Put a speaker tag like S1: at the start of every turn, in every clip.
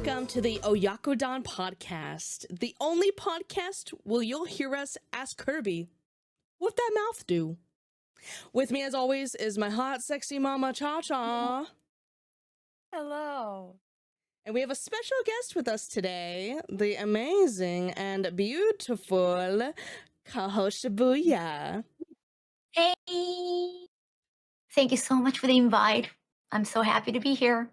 S1: Welcome to the Oyakodon podcast, the only podcast where you'll hear us ask Kirby, what that mouth do? With me, as always, is my hot, sexy mama, Cha-Cha.
S2: Hello.
S1: And we have a special guest with us today, the amazing and beautiful Kaho Shibuya.
S3: Hey! Thank you so much for the invite. I'm so happy to be here.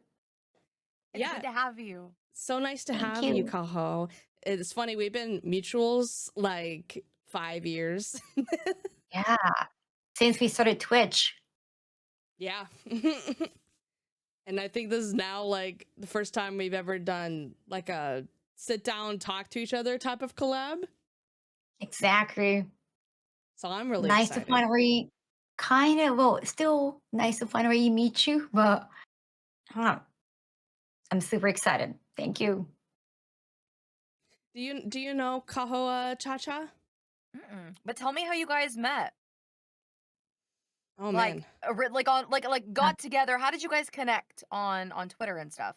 S2: It's good to have you.
S1: So nice to
S3: Thank
S1: have you, Kaho. It's funny, we've been mutuals like 5 years.
S3: Yeah, since we started Twitch.
S1: Yeah. And I think this is now like the first time we've ever done like a sit down, talk to each other type of collab.
S3: Exactly.
S1: So I'm really
S3: Nice
S1: excited.
S3: to finally still nice to finally meet you, but I'm super excited. Thank you.
S1: Do you know Kaho Cha-Cha?
S2: But tell me how you guys met.
S1: Oh
S2: Like,
S1: man.
S2: got together. How did you guys connect on Twitter and stuff?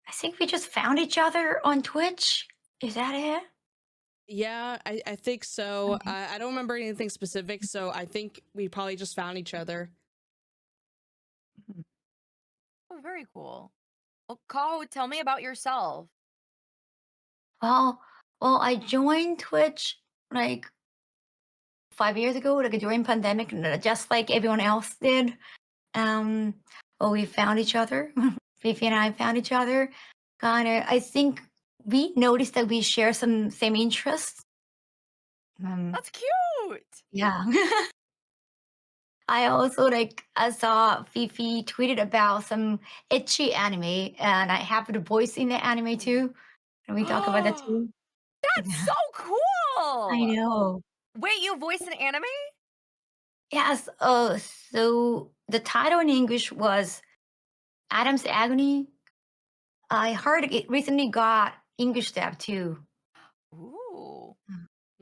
S3: I think we just found each other on Twitch. Is that it?
S1: Yeah, I think so.
S3: Okay.
S1: I don't remember anything specific, so I think we probably just found each other.
S2: Oh, very cool. Well, Kaho, tell me about yourself.
S3: Well, I joined Twitch like 5 years ago, like during pandemic, just like everyone else did. We found each other. Fifi and I found each other. I think we noticed that we share some same interests.
S2: That's cute.
S3: Yeah. I also I saw Fifi tweeted about some ecchi anime, and I happen to voice in the anime too. And we talk about that too.
S2: That's so cool.
S3: I know.
S2: Wait, you voiced an anime?
S3: Yes. So the title in English was Adam's Agony. I heard it recently got English dub too.
S2: Ooh.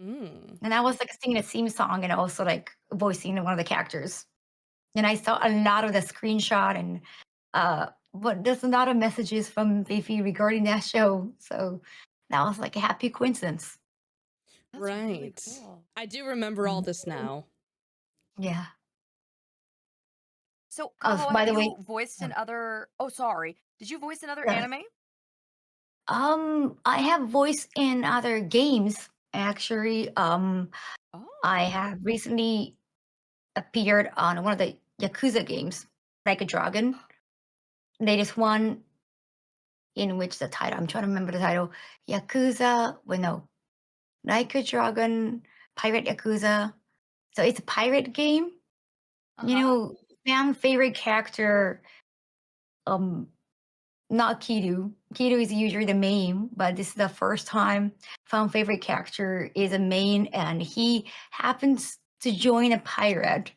S3: And I was singing a theme song and also voicing one of the characters. And I saw a lot of the screenshot and but there's a lot of messages from Fifi regarding that show. So that was a happy coincidence.
S2: That's really
S1: Right.
S2: cool.
S1: I do remember all this now.
S3: Yeah.
S2: So,
S3: Oh,
S2: Kaho,
S3: by
S2: have
S3: the way,
S2: you voiced in other? Oh, sorry. Did you voice in other
S3: yes.
S2: anime?
S3: I have voiced in other games actually.
S2: Oh.
S3: I have recently appeared on one of the Yakuza games, Like a Dragon. Latest one in which the title, I'm trying to remember the title. Yakuza, Like a Dragon, Pirate Yakuza. So it's a pirate game. Fan favorite character, not Kiru. Kiru is usually the main, but this is the first time fan favorite character is a main, and he happens to join a pirate.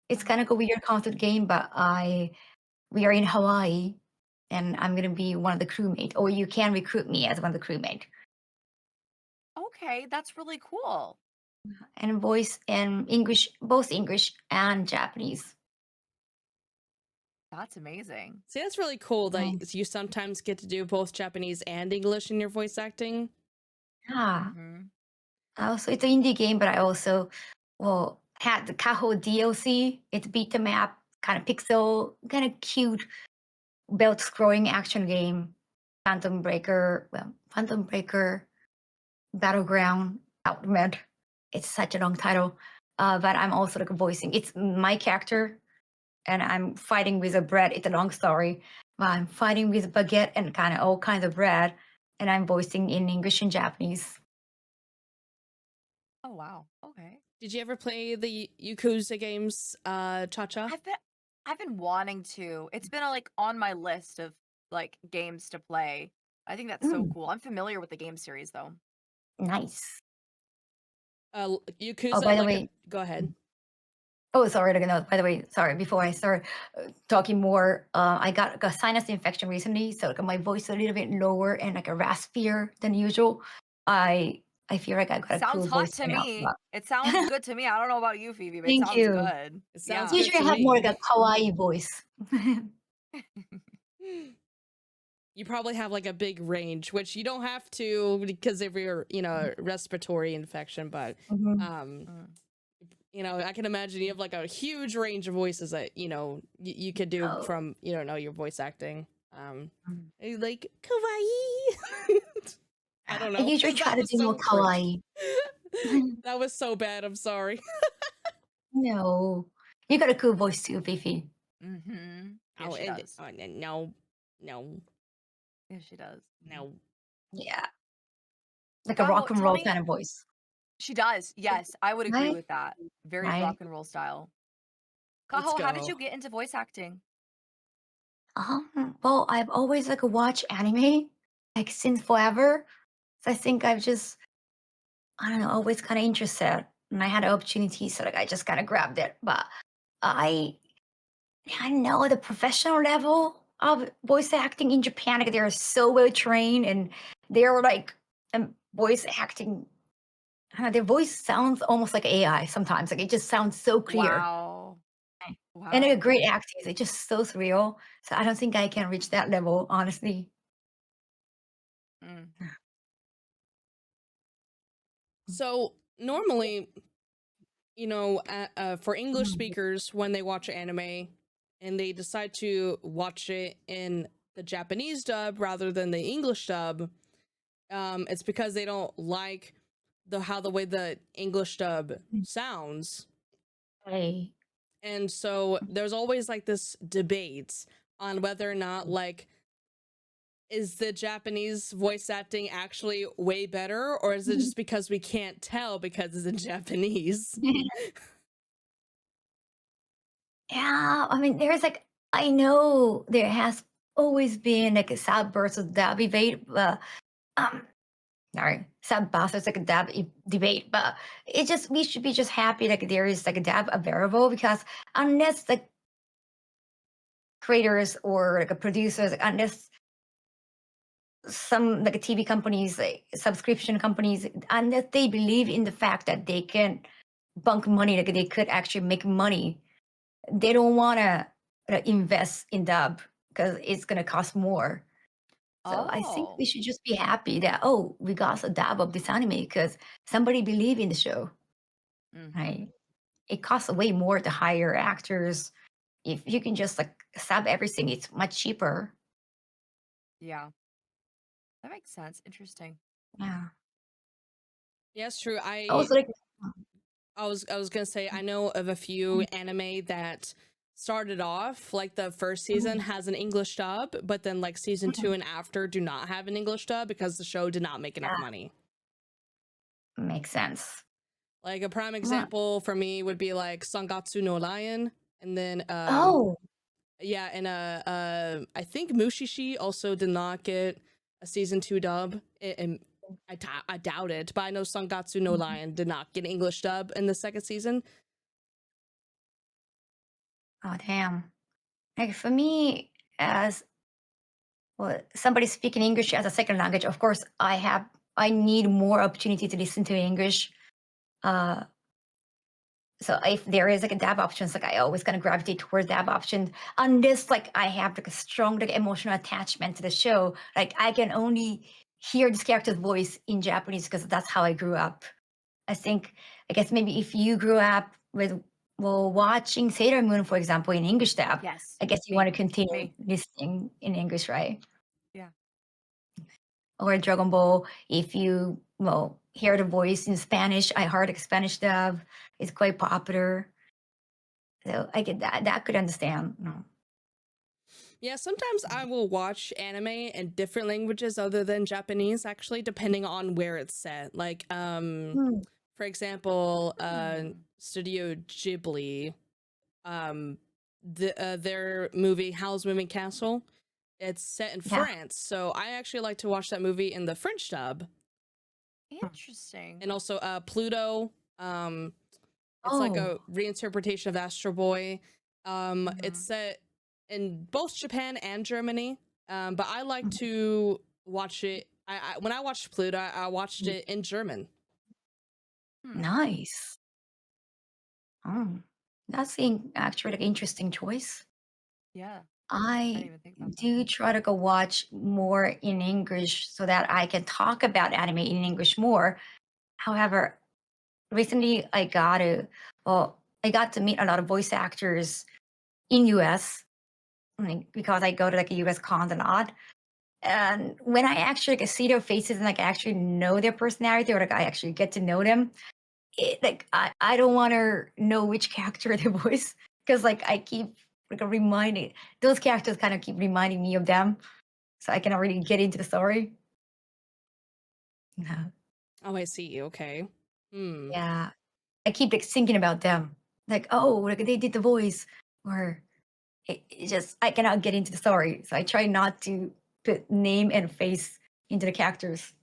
S3: It's kind of a weird concept game, but we are in Hawaii, and I'm gonna be one of the crewmates, or you can recruit me as one of the crewmates.
S2: Okay, that's really cool.
S3: And voice in English, both English and Japanese.
S2: That's amazing.
S1: See, that's really cool that you sometimes get to do both Japanese and English in your voice acting.
S3: Yeah. Also, it's an indie game, but I also had the Kaho DLC. It's beat the map, kind of pixel, kind of cute, belt scrolling action game. Phantom Breaker, Battleground, Outmed. It's such a long title, but I'm also voicing. It's my character, and I'm fighting with a bread. It's a long story, but I'm fighting with baguette and kind of all kinds of bread, and I'm voicing in English and Japanese.
S2: Oh wow. Okay.
S1: Did you ever play the Yakuza games, Cha-Cha?
S2: I've been wanting to. It's been on my list of games to play. I think that's so cool. I'm familiar with the game series though.
S3: Nice.
S1: Yakuza.
S3: Oh, by the way,
S1: go ahead.
S3: Oh, sorry. No, by the way, sorry. Before I start talking more, I got a sinus infection recently, so my voice is a little bit lower and a raspier than usual. I feel like I got a
S2: Sounds
S3: cool
S2: hot
S3: voice
S2: to
S3: right now.
S2: me. It sounds good to me. I don't know about you, Phoebe, but it
S3: Thank
S2: sounds
S3: you.
S2: good.
S1: It sounds
S2: Yeah.
S1: good
S3: Usually
S1: to
S3: I have more
S1: me.
S3: a kawaii voice.
S1: you probably have like a big range, which you don't have to because of your, respiratory infection. But,
S3: Mhm.
S2: Mm.
S1: I can imagine you have like a huge range of voices that, you could do
S3: Oh.
S1: from, your voice acting.
S3: Mm.
S1: Like, kawaii. I don't
S3: I
S1: know.
S3: usually try
S1: That
S3: to
S1: was
S3: do more
S1: so cringe.
S3: kawaii.
S1: That was so bad. I'm sorry.
S3: No. You got a cool voice too, Fifi.
S2: Mm-hmm. Yeah,
S1: Oh,
S2: she
S1: and
S2: does.
S1: no, no,
S2: Yeah, she does.
S1: no.
S3: Yeah. Like a
S2: Kaho,
S3: rock and
S2: tell
S3: roll
S2: me.
S3: kind of voice.
S2: She does. Yes, I would agree
S3: Right?
S2: with that. Very
S3: Right?
S2: rock and roll style.
S1: Let's
S2: Kaho, how did
S1: go.
S2: you get into voice acting?
S3: Well, I've always like watched anime like since forever. So I think I don't know, always kind of interested. And I had an opportunity, so like I just kind of grabbed it. But I I know the professional level of voice acting in Japan, like they're so well trained and they're like voice acting. I don't know, their voice sounds almost like AI sometimes. Like it just sounds so clear.
S2: Wow.
S3: And they're
S2: Wow.
S3: great actors. They're just so surreal. So I don't think I can reach that level, honestly.
S2: Mm.
S1: So normally, for English speakers, when they watch anime and they decide to watch it in the Japanese dub rather than the English dub, it's because they don't like the way the English dub sounds.
S3: Hey.
S1: And so there's always like this debate on whether or not like is the Japanese voice acting actually way better, or is it just because we can't tell because it's in Japanese?
S3: Yeah, I mean, there's like I know there has always been like a sub versus dub debate, um, sorry, sub versus like a debate, but it just we should be just happy like there is like a dub available because unless the creators or like a producers, like, unless some like TV companies, like subscription companies, unless they believe in the fact that they can bunk money, like they could actually make money, they don't want to invest in dub because it's going to cost more. So I think
S2: Oh.
S3: we should just be happy that we got a dub of this anime because somebody believe in the show, right?
S2: Mm-hmm.
S3: It costs way more to hire actors. If you can just like sub everything, it's much cheaper.
S2: Yeah. That makes sense. Interesting.
S3: Yeah.
S1: Yeah, it's true.
S3: Also, like,
S1: I was gonna say I know of a few anime that started off like the first season has an English dub, but then like season 2 and after do not have an English dub because the show did not make enough
S3: yeah,
S1: money.
S3: makes sense.
S1: Like a prime
S3: Yeah.
S1: example for me would be like Sangatsu no Lion, and then
S3: Oh,
S1: yeah, and I think Mushishi also did not get a season 2 dub. And I doubt it, but I know Sangatsu no Lion did not get an English dub in the second season.
S3: oh, damn. Like for me, as well, somebody speaking English as a second language, of course, I need more opportunity to listen to English. Uh, so if there is like a dab options, like I always kind of gravitate towards dab options. Unless like I have like a strong like emotional attachment to the show, like I can only hear this character's voice in Japanese because that's how I grew up. I guess maybe if you grew up with watching Sailor Moon, for example, in English dub,
S2: Yes.
S3: I guess you
S2: Me.
S3: want to continue
S2: Me.
S3: listening in English, right?
S2: Yeah.
S3: Or Dragon Ball, if you hear the voice in Spanish, I heard like Spanish dub is quite popular. So I get that. That could understand. No.
S1: Yeah, sometimes I will watch anime in different languages other than Japanese, actually, depending on where it's set. Like,
S3: Hmm.
S1: for example,
S2: Hmm.
S1: Studio Ghibli, um, their movie Howl's Moving Castle, it's set in
S3: Yeah.
S1: France, so I actually like to watch that movie in the French dub.
S2: Interesting.
S1: And also, Pluto, it's like
S3: Oh.
S1: a reinterpretation of Astro Boy. It's
S2: Mhm.
S1: set in both Japan and Germany. But I like to watch it. When I watched Pluto, I watched it in German.
S2: Hmm.
S3: Nice. Oh, that's actually like interesting choice.
S2: Yeah. I didn't
S3: I
S2: even think about that.
S3: do try to go watch more in English so that I can talk about anime in English more. However, recently I got to meet a lot of voice actors in US, like, because I go to like a US cons a lot. And when I actually like, see their faces and like actually know their personality or like I actually get to know them, I don't want to know which character they voice because like I keep like reminding those characters kind of keep reminding me of them, so I cannot really get into the story. No.
S1: Oh, I see. Okay. Hmm.
S3: Yeah, I keep like thinking about them, like oh, like they did the voice, or it just I cannot get into the story, so I try not to put name and face into the characters.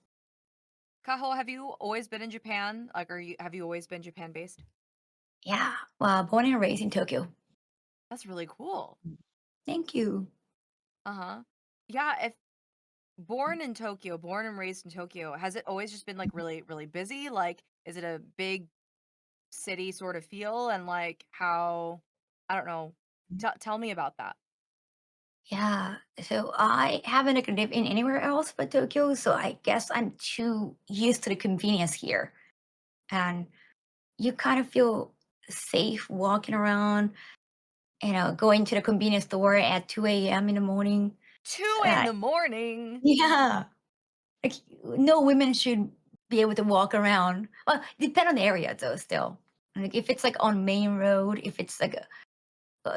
S2: Kaho, have you always been in Japan? Like, have you always been Japan based?
S3: Yeah, well, born and raised in Tokyo.
S2: That's really cool.
S3: Thank you.
S2: Uh-huh. Yeah, if born in Tokyo, born and raised in Tokyo, has it always just been like really, really busy? Like, is it a big city sort of feel? And like how, I don't know. Tell me about that.
S3: Yeah, so I haven't like, lived in anywhere else but Tokyo, so I guess I'm too used to the convenience here. And you kind of feel safe walking around, going to the convenience store at 2 a.m. in the morning.
S2: Two in
S3: Uh,
S2: the morning.
S3: yeah, like no women should be able to walk around. Well, depend on the area though, still. Like if it's like on main road, if it's like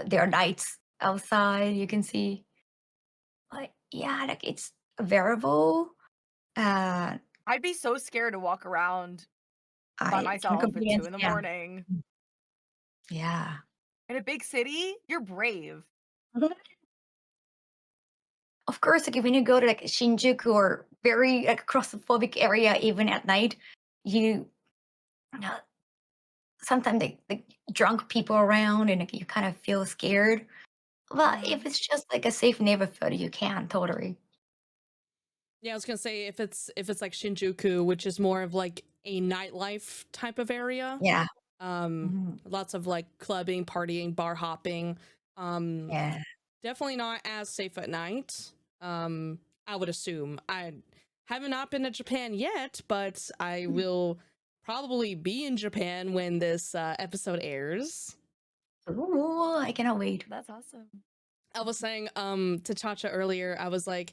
S3: there are lights outside, you can see. But yeah, like it's variable. Uh,
S2: I'd be so scared to walk around by
S3: I can
S2: myself at two
S3: convenience,
S2: in the
S3: yeah,
S2: morning.
S3: yeah.
S2: In a big city, you're brave.
S3: Mhm. Of course, like if when you go to like Shinjuku or very like claustrophobic area, even at night, you know, sometimes like drunk people around and like, you kind of feel scared. But if
S2: Hmm.
S3: it's just like a safe neighborhood, you can totally.
S1: Yeah, I was gonna say if it's like Shinjuku, which is more of like a nightlife type of area.
S3: Yeah.
S1: Um,
S3: Mhm.
S1: lots of like clubbing, partying, bar hopping. Um,
S3: Yeah.
S1: definitely not as safe at night. I would assume. I have not been to Japan yet, but I will probably be in Japan when this episode airs.
S3: Ooh, I cannot wait.
S2: That's awesome.
S1: I was saying to Chacha earlier, I was like,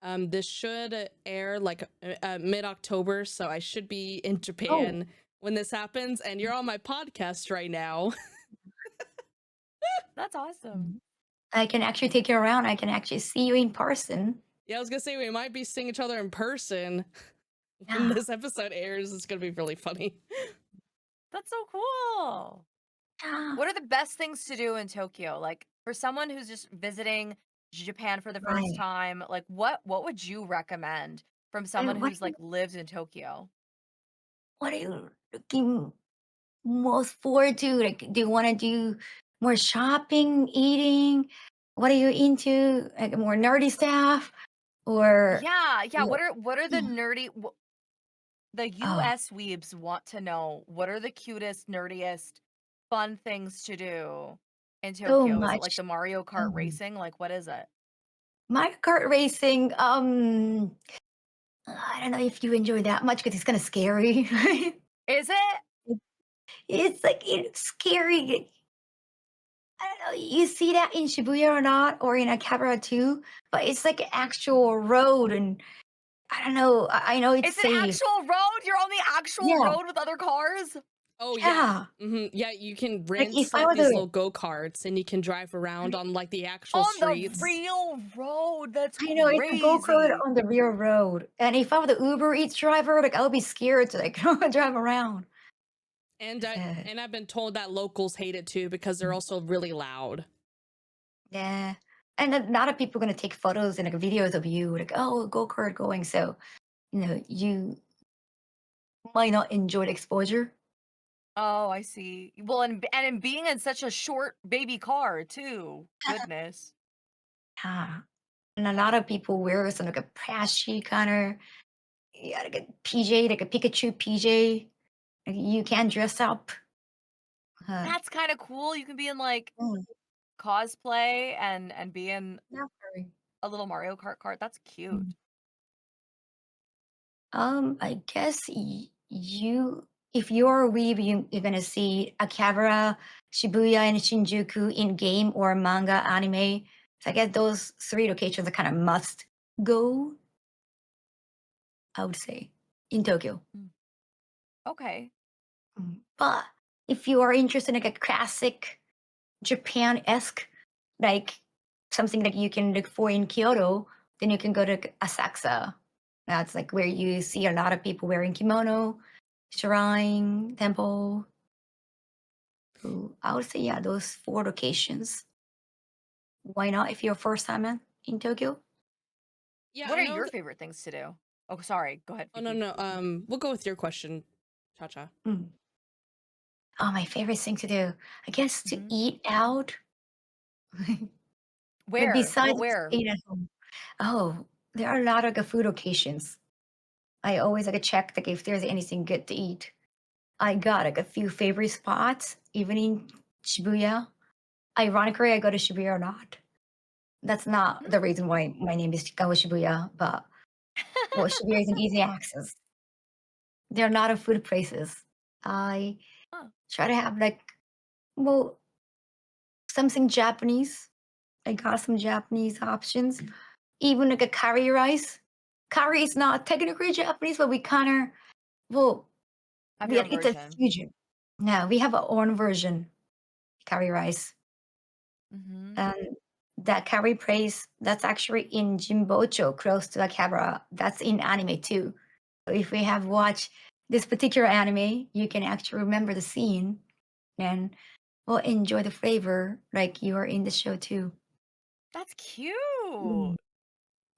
S1: this should air like mid-October, so I should be in
S3: Oh,
S1: Japan when this happens, and you're on my podcast right now.
S2: That's awesome.
S3: I can actually take you around. I can actually see you in person.
S1: Yeah, I was gonna say we might be seeing each other in person when
S3: Yeah.
S1: this episode airs. It's gonna be really funny.
S2: That's so cool.
S3: Yeah.
S2: What are the best things to do in Tokyo? Like for someone who's just visiting Japan for the first
S3: Right.
S2: time, like what would you recommend from someone
S3: And
S2: who's like lived in Tokyo?
S3: what are you looking most forward to? Like, do you want to do more shopping, eating? What are you into? Like more nerdy stuff, or
S2: Yeah, yeah.
S3: what?
S2: What are the nerdy the
S3: Oh,
S2: US weebs want to know? What are the cutest, nerdiest, fun things to do in
S3: so
S2: Tokyo? Is it like
S3: much.
S2: the Mario Kart
S3: Um,
S2: racing? Like what is it?
S3: Mario Kart racing. I don't know if you enjoy that much because it's kind of scary.
S2: Is it?
S3: It's like it's scary. I don't know. You see that in Shibuya or not, or in Akihabara too, but it's like an actual road, and I don't know. I know it's
S2: It's an
S3: safe.
S2: actual road? You're on the actual
S3: Yeah,
S2: road with other cars?
S1: Oh yeah.
S3: yeah.
S1: Yeah, you can
S3: Like
S1: rent
S3: if I
S1: like
S3: were
S1: these
S3: to,
S1: little go-karts and you can drive around on like the actual
S2: On the
S1: streets.
S2: real road. That's
S3: I know it's a go kart
S2: crazy.
S3: on the real road, and if I were the Uber Eats driver, like I would be scared to like drive around.
S1: And
S3: 'Cause,
S1: I and I've been told that locals hate it too because they're also really loud.
S3: yeah, and a lot of people gonna take photos and like videos of you, like oh go kart going. So you might not enjoy the exposure.
S2: Oh, I see. Well, and in being in such a short baby car too. Goodness.
S3: Yeah. And a lot of people wear some like a trashy kind of yeah, like a PJ, like a Pikachu PJ. Like, you can dress up. Uh,
S2: That's kind of cool. You can be in like
S3: mm,
S2: cosplay and be in
S3: Definitely.
S2: a little Mario Kart cart. That's cute.
S3: I guess you, if you're a weeb, you're gonna see Akihabara, Shibuya, and Shinjuku in game or manga, anime. So I guess those three locations are kind of must go. I would say in Tokyo.
S2: Okay.
S3: But if you are interested in like a classic Japan-esque, like something that you can look for in Kyoto, then you can go to Asakusa. That's like where you see a lot of people wearing kimono, shrine, temple. So I would say, yeah, those four locations. Why not if you're first time in Tokyo?
S1: Yeah,
S2: What
S1: I
S2: are
S1: know
S2: your
S1: that.
S2: favorite things to do? Oh, sorry. Go ahead,
S1: Oh no,
S2: Vicky.
S1: no. We'll go with your question, Cha Cha.
S3: Mm. Oh, my favorite thing to do, I guess, to
S2: Mhm.
S3: eat out. But
S2: Where?
S3: besides
S2: Where?
S3: staying at home, oh, there are a lot of food occasions. I always like check like if there's anything good to eat. I got like a few favorite spots, even in Shibuya. Ironically, I go to Shibuya a lot. That's not the reason why my name is Kaho Shibuya, but well, Shibuya is an easy access. There are a lot of food places. I
S2: Huh.
S3: try to have like, well, something Japanese. I got some Japanese options. Even like a curry rice. Curry is not technically Japanese, but we kind of, well,
S2: Have your own
S3: it's a
S2: version.
S3: fusion. No, we have our own version, curry rice.
S2: Mm-hmm.
S3: And that curry place, that's actually in Jimbocho, close to Akihabara. That's in anime too. So if we have watched this particular anime, you can actually remember the scene and will enjoy the flavor like you are in the show too.
S2: That's cute.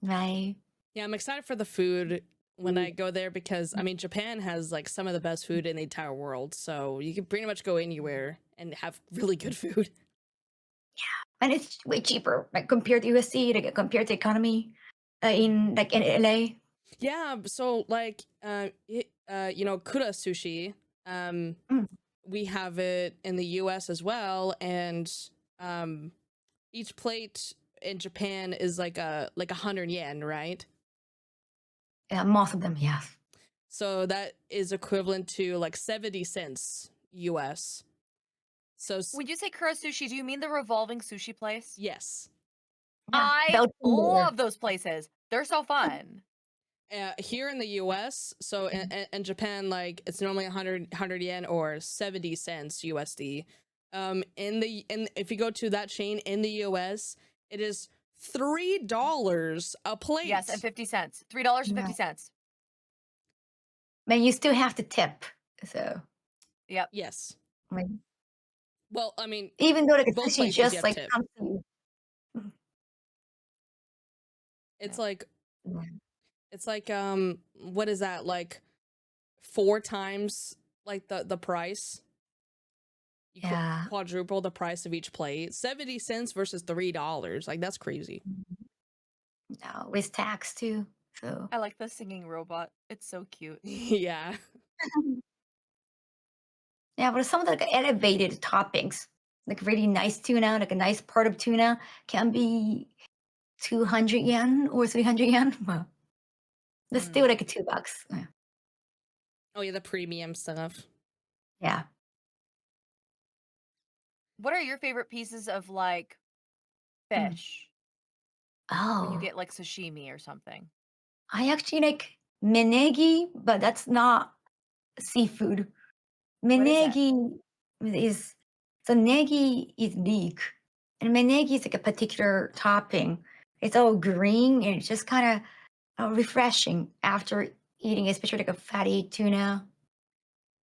S3: Right?
S1: Yeah, I'm excited for the food when I go there because I mean Japan has like some of the best food in the entire world, so you can pretty much go anywhere and have really good food.
S3: And it's way cheaper, like compared to USC, like compared to economy in LA.
S1: Yeah, so like kura sushi,
S3: Mm.
S1: we have it in the US as well, and um each plate in Japan is like 100 yen, right?
S3: Yeah, most of them, yes.
S1: So that is equivalent to like 70 cents US. So
S2: When you say Kura Sushi, do you mean the revolving sushi place?
S1: yes.
S3: Yeah,
S2: I
S3: Belgian burger.
S2: love those places. They're so fun.
S1: Here in the US, so in Japan, like it's normally 100 yen or 70 cents USD. In if you go to that chain in the US, it is $3 a plate.
S2: Yes, and 50 cents. $3.50.
S3: But you still have to tip. So,
S2: Yep.
S1: Yes.
S3: like,
S1: Well, I mean,
S3: even though the
S1: both
S3: sushi
S1: places you
S3: just
S1: have
S3: like
S1: tip.
S3: comes to you.
S1: It's
S2: Yeah.
S1: like
S3: Yeah.
S1: it's like what is that, like 4 times like the price? You
S3: Yeah.
S1: quadruple the price of each plate. 70 cents versus $3. Like that's crazy.
S3: No, with tax too. So,
S2: I like the singing robot. It's so cute.
S1: Yeah.
S3: yeah, but some of the like, elevated toppings, like really nice tuna, like a nice part of tuna, can be 200 yen or 300 yen. Well, that's still
S2: Mm.
S3: like $2. Yeah.
S1: Oh yeah, the premium stuff.
S3: Yeah.
S2: What are your favorite pieces of like
S3: Mm.
S2: fish when you
S3: Oh,
S2: get like sashimi or something?
S3: I actually like menegi, but that's not seafood.
S2: What is it?
S3: Menegi is so negi is leek, and menegi is like a particular topping. It's all green and it's just kind of refreshing after eating, especially like a fatty tuna.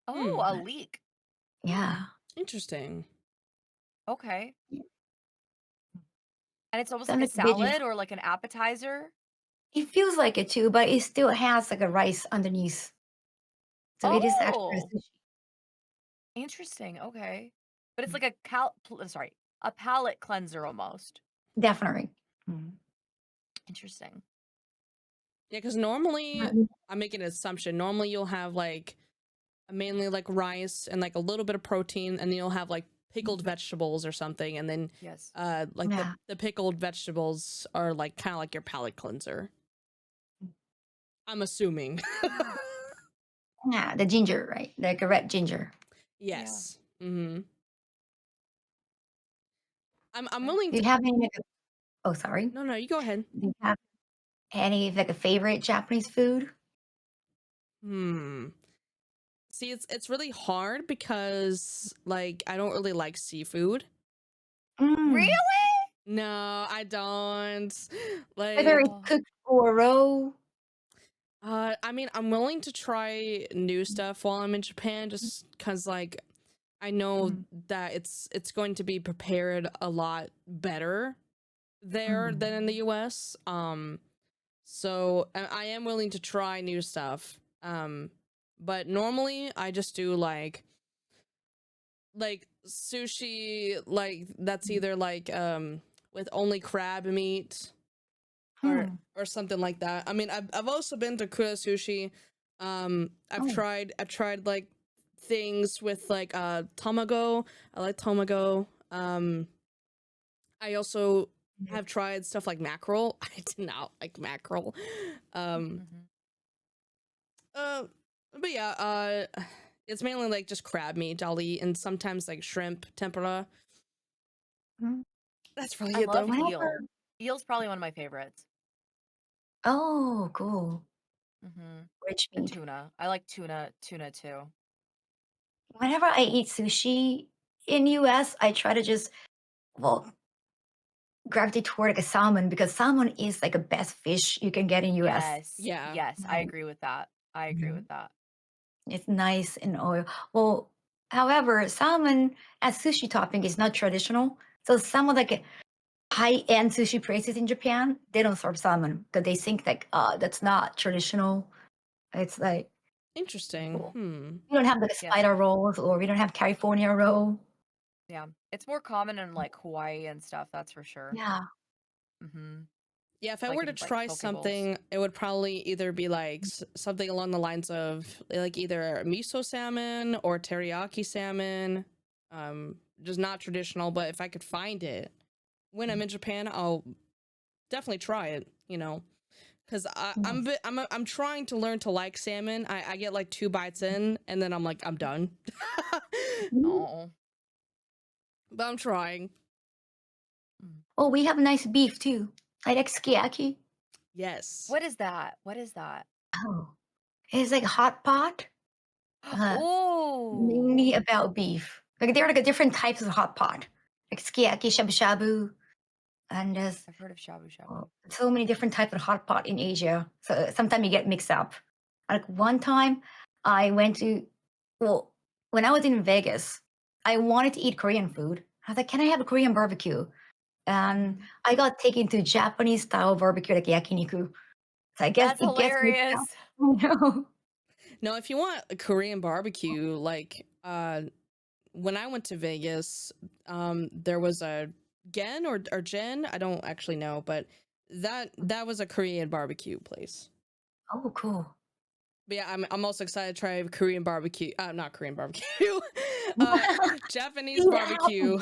S2: Oh,
S1: Hmm.
S2: a leek.
S3: Yeah,
S1: Interesting.
S2: Okay. And it's almost
S3: some
S2: like a
S3: like veggie.
S2: salad or like an appetizer.
S3: It feels like it too, but it still has like a rice underneath, so it is actually a
S2: Oh,
S3: sushi.
S2: interesting. Okay. But it's
S3: Mm.
S2: like a palate cleanser almost.
S3: Definitely. Mm.
S2: Interesting.
S1: Yeah, because normally
S3: Mm.
S1: I'm making an assumption. Normally you'll have like mainly like rice and like a little bit of protein, and then you'll have like pickled vegetables or something, and then
S2: Yes.
S1: like
S3: Yeah.
S1: the pickled vegetables are like kind of like your palate cleanser. I'm assuming.
S3: Yeah, the ginger, right? Like a red ginger.
S2: Yeah.
S1: Yes. Mm-hmm. I'm
S2: Okay.
S1: willing
S3: Do you
S1: to.
S3: have any like oh sorry.
S1: No, you go ahead.
S3: Do you have any like a favorite Japanese food?
S1: Hmm. See, it's really hard because like I don't really like seafood.
S2: Really?
S3: Mm.
S1: No, I don't.
S3: Whether
S1: Like,
S3: it's
S2: Oh.
S3: cooked or raw.
S1: I mean, I'm willing to try new stuff while I'm in Japan, just because like I know
S3: Mm.
S1: that it's going to be prepared a lot better there than in the US. So I am willing to try new stuff. But normally I just do like sushi, like that's either like with only crab meat or
S3: Hmm.
S1: or something like that. I mean, I've also been to Kura Sushi. I've
S3: Oh.
S1: tried like things with like tamago. I like tamago. I also have tried stuff like mackerel. I did not like mackerel. Um
S2: Mhm.
S1: uh but yeah, it's mainly like just crab meat I'll eat, and sometimes like shrimp tempura.
S3: Mm.
S1: That's really
S2: I
S1: it
S2: love
S1: though.
S3: Whenever
S2: eel. Eel's probably one of my favorites.
S3: oh, cool.
S2: Hmm.
S3: Rich
S2: And
S3: meat.
S2: tuna. I like tuna too.
S3: Whenever I eat sushi in US, I try to just well gravitate toward like a salmon because salmon is like the best fish you can get in US.
S2: Yes.
S1: Yeah.
S2: Yes, I
S3: Right.
S2: agree with that. I agree with that.
S3: It's nice in oil. Well, however, salmon as sushi topping is not traditional. So some of like high-end sushi places in Japan, they don't serve salmon because they think like, that's not traditional. It's like,
S1: Interesting.
S3: well, we don't have like a
S2: Yeah.
S3: spider rolls or we don't have California roll.
S2: Yeah. It's more common in like Hawaii and stuff, that's for sure.
S3: Yeah.
S2: Mm-hmm.
S1: Yeah, if I
S2: Like
S1: were to
S2: in like
S1: try
S2: poke bowls.
S1: something, it would probably either be like something along the lines of like either miso salmon or teriyaki salmon. Just not traditional, but if I could find it when I'm in Japan, I'll definitely try it, you know. Cuz
S3: Yes.
S1: I'm trying to learn to like salmon. I get like 2 bites in and then I'm like I'm done.
S2: Oh.
S1: But I'm trying.
S3: Oh, we have nice beef too. I like sukiyaki.
S1: Yes.
S2: What is that? What is that?
S3: Oh, it's like hot pot. Mainly
S2: Oh.
S3: about beef. Like there are like different types of hot pot, like sukiyaki, shabu shabu, and there's
S2: I've heard of shabu shabu.
S3: so many different types of hot pot in Asia. So sometimes you get mixed up. Like one time, I went to well, when I was in Vegas, I wanted to eat Korean food. I was like, "Can I have a Korean barbecue?" And
S2: Mhm.
S3: I got taken to Japanese style barbecue, like yakiniku. So I guess
S2: That's
S3: it gets mixed
S2: hilarious.
S3: up. You know?
S1: No, if you want a Korean barbecue, like when I went to Vegas, there was a Gen or Jen, I don't actually know, but that was a Korean barbecue place.
S3: Oh, cool.
S1: But yeah, I'm also excited to try Korean barbecue. Not Korean barbecue. uh Japanese
S3: Yeah.
S1: barbecue.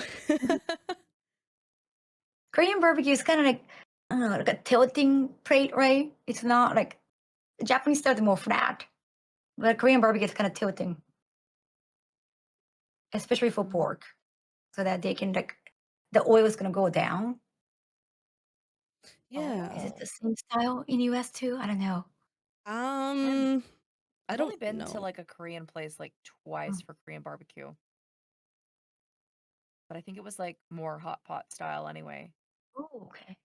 S3: Korean barbecue is kind of like I don't know, like a tilting plate, right? It's not like Japanese style is more flat, but Korean barbecue is kind of tilting, especially for pork, so that they can like the oil is gonna go down. Is
S1: Yeah.
S3: it
S2: Oh.
S3: the same style in US too? I don't know.
S2: I've
S1: I
S2: I've only
S1: don't
S2: been to
S1: know.
S2: like a Korean place like twice
S3: Mm.
S2: for Korean barbecue, but I think it was like more hot pot style anyway.
S3: Oh, okay.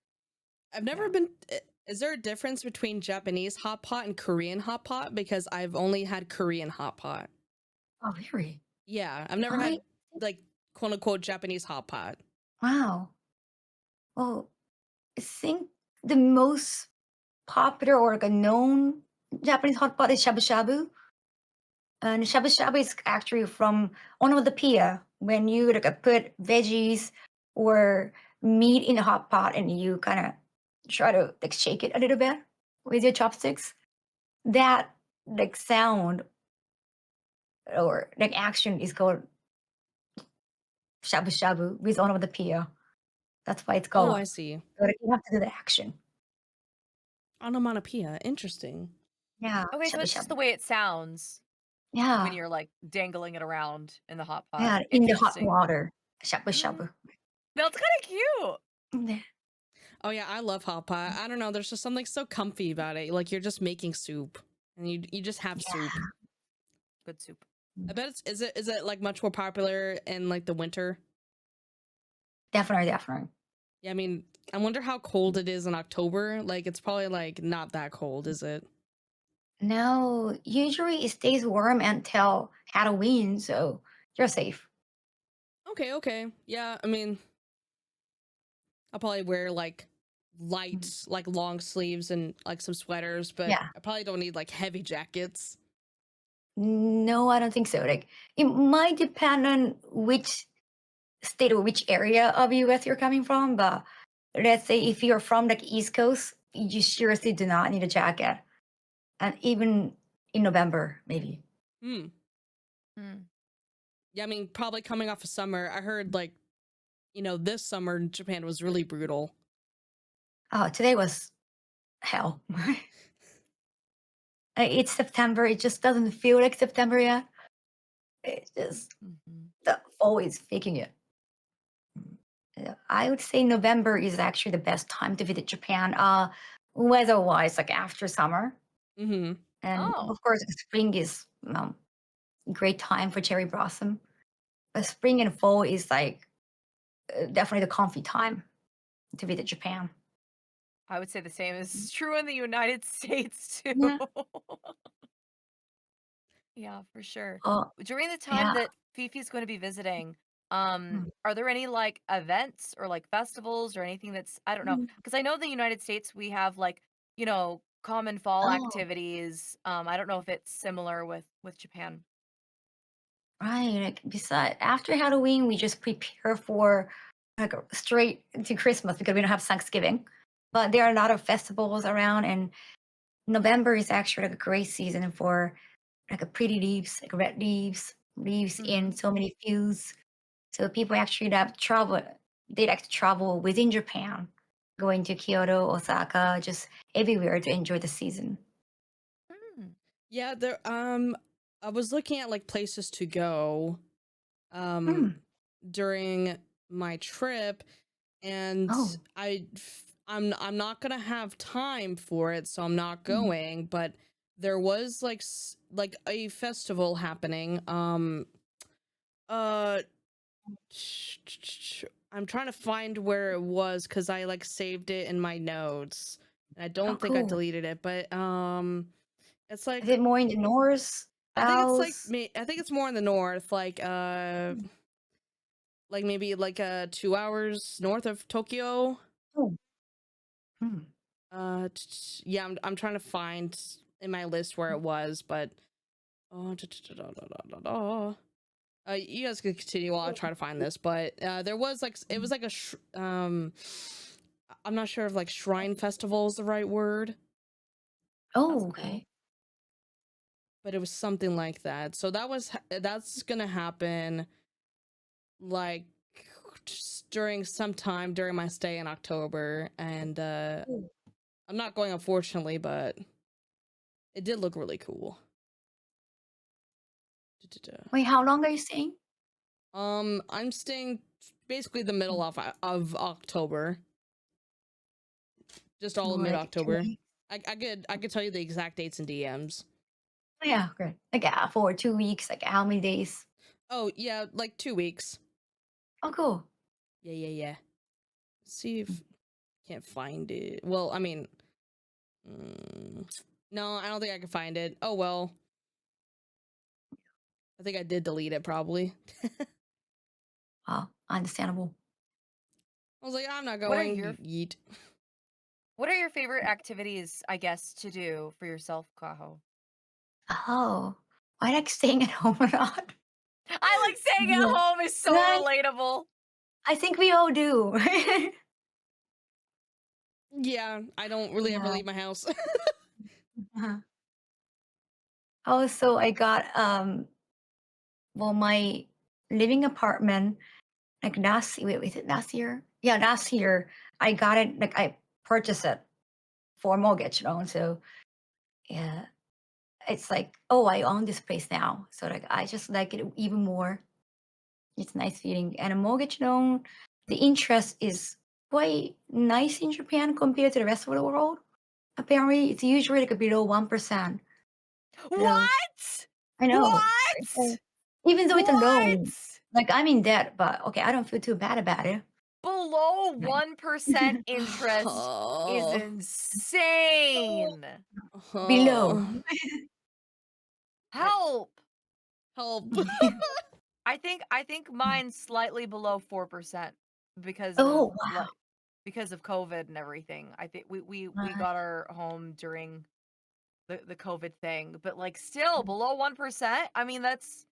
S1: I've never
S2: Yeah.
S1: been. Is there a difference between Japanese hot pot and Korean hot pot? Because I've only had Korean hot pot.
S3: Oh, really?
S1: Yeah, I've never
S3: I
S1: had like quote unquote Japanese hot pot.
S3: wow. Well, I think the most popular or like a known Japanese hot pot is shabu shabu. And shabu shabu is actually from onomatopoeia when you like put veggies or meat in a hot pot and you kind of try to like shake it a little bit with your chopsticks. That like sound or like action is called shabu shabu with onomatopoeia. That's why it's
S1: Oh,
S3: called.
S1: I see.
S3: But you have to do the action.
S1: Onomatopoeia. Interesting.
S3: Yeah,
S2: Okay, so
S3: shabu
S2: it's just the
S3: shabu.
S2: way it sounds when
S3: Yeah,
S2: you're like dangling it around in the hot pot.
S3: yeah, in the hot
S2: Interesting.
S3: water. Shabu
S2: Mm,
S3: shabu.
S2: That's kind of cute.
S3: Yeah.
S1: Oh yeah, I love hot pot. I don't know. There's just something so comfy about it. Like you're just making soup, and you just have soup.
S2: Good soup.
S1: I bet is it like much more popular in like the winter?
S3: Definitely, definitely.
S1: Yeah, I mean, I wonder how cold it is in October. Like it's probably like not that cold, is it?
S3: No, usually it stays warm until Halloween, so you're safe.
S1: Okay, okay. Yeah, I mean, I'll probably wear like light, like long sleeves and like some sweaters, but
S3: Yeah.
S1: I probably don't need like heavy jackets.
S3: No, I don't think so. Like it might depend on which state or which area of US you're coming from, but let's say if you're from like East Coast, you seriously do not need a jacket. And even in November, maybe.
S1: Hmm.
S2: Mm.
S1: Yeah, I mean, probably coming off of summer. I heard like, this summer in Japan was really brutal.
S3: Oh, today was hell. It's September. It just doesn't feel like September yet. It's just
S2: Mhm.
S3: the fall is faking it. I would say November is actually the best time to visit Japan. Weather-wise, like after summer,
S1: Mm-hmm.
S3: and
S2: Oh,
S3: of course, spring is a great time for cherry blossom. But spring and fall is like definitely the comfy time to visit Japan.
S2: I would say the same is true in the United States too.
S3: Yeah.
S2: Yeah, for sure.
S3: Oh,
S2: During the time
S3: yeah.
S2: that Fifi's going to be visiting,
S3: Mm.
S2: are there any like events or like festivals or anything that's I don't know?
S3: Mm.
S2: Because I know in the United States we have like, common fall
S3: Oh,
S2: activities. I don't know if it's similar with Japan.
S3: right. Like beside after Halloween, we just prepare for like straight to Christmas because we don't have Thanksgiving. But there are a lot of festivals around, and November is actually like a great season for like a pretty leaves, like red leaves, leaves in
S2: Mhm.
S3: so many hues. So people actually have travel. They like to travel within Japan, going to Kyoto, Osaka, just everywhere to enjoy the season.
S2: Mm.
S1: Yeah, I was looking at like places to go um
S3: Mm.
S1: during my trip, and
S3: Oh.
S1: I'm not gonna have time for it, so I'm not
S3: Mm.
S1: going. But there was like like a festival happening. Uh, I'm trying to find where it was because I like saved it in my notes. And I
S3: Oh,
S1: don't think I
S3: cool.
S1: deleted it, but it's
S3: Is
S1: like
S3: it more in the north,
S1: I think it's like
S3: south?
S1: me. I think it's more in the north,
S3: Mm.
S1: like maybe like 2 hours north of Tokyo.
S3: Oh. Mm.
S1: Yeah, I'm trying to find in my list where it was, but oh, you guys can continue while I try to find this. But there was like it was like I'm not sure if like shrine festival is the right word,
S2: That's
S3: Oh,
S2: cool.
S3: okay.
S1: but it was something like that. So that's gonna happen like just during some time during my stay in October, and
S3: Cool.
S1: I'm not going unfortunately, but it did look really cool.
S3: Wait, how long are you staying?
S1: I'm staying basically the middle of October, just all of mid
S3: Like two
S1: October.
S3: weeks?
S1: I could tell you the exact dates and DMs.
S3: Oh, yeah, okay. Like for 2 weeks, like how many days?
S1: Oh yeah, like 2 weeks.
S3: Oh, cool.
S1: Yeah. See if can't find it. Well, I mean, no, I don't think I can find it. Oh well, I think I did delete it probably.
S3: Understandable.
S1: I was like, I'm not
S2: What are
S1: going.
S2: your
S1: Yeet.
S2: what are your favorite activities, I guess, to do for yourself, Kaho?
S3: Oh, I like staying at home a lot.
S2: I like staying at
S3: Yeah.
S2: home is so
S3: Right?
S2: relatable.
S3: I think we all do.
S1: Yeah, I don't really ever
S3: Yeah.
S1: leave my house.
S3: Uh-huh. Also, I got well, my living apartment like is it last year? Yeah, last year I got it. Like I purchased it for a mortgage loan. So yeah, it's like, oh, I own this place now. So like I just like it even more. It's nice feeling. And a mortgage loan, the interest is quite nice in Japan compared to the rest of the world. Apparently, it's usually like below 1%. So
S2: What?
S3: I know.
S2: What?
S3: Even though it's a loan,
S2: What?
S3: like I'm in debt, but okay, I don't feel too bad about it.
S2: Below
S3: Right.
S2: 1% interest is
S1: Oh.
S2: insane.
S3: Below.
S1: Oh.
S2: Help.
S1: Help.
S2: I think mine's slightly below 4% because
S3: Oh,
S2: of
S3: wow.
S2: because of COVID and everything. I think we got our home during the COVID thing, but like still below 1%. I mean that's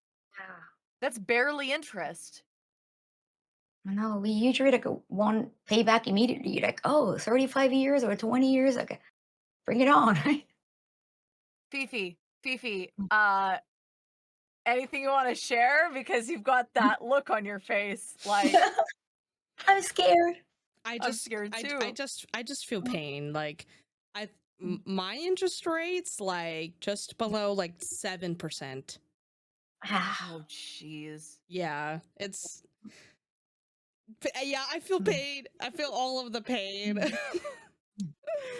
S2: barely interest.
S3: No, we usually like want payback immediately. Like, oh, 35 years or 20 years. Okay, bring it on.
S2: Fifi, anything you want to share? Because you've got that look on your face. Like
S3: I'm scared.
S1: I
S2: I'm
S1: just
S2: scared
S1: I
S2: too.
S1: just feel pain. Like my interest rate's like just below like 7%.
S2: Oh jeez.
S1: Yeah, it's yeah, I feel pain. I feel all of the pain.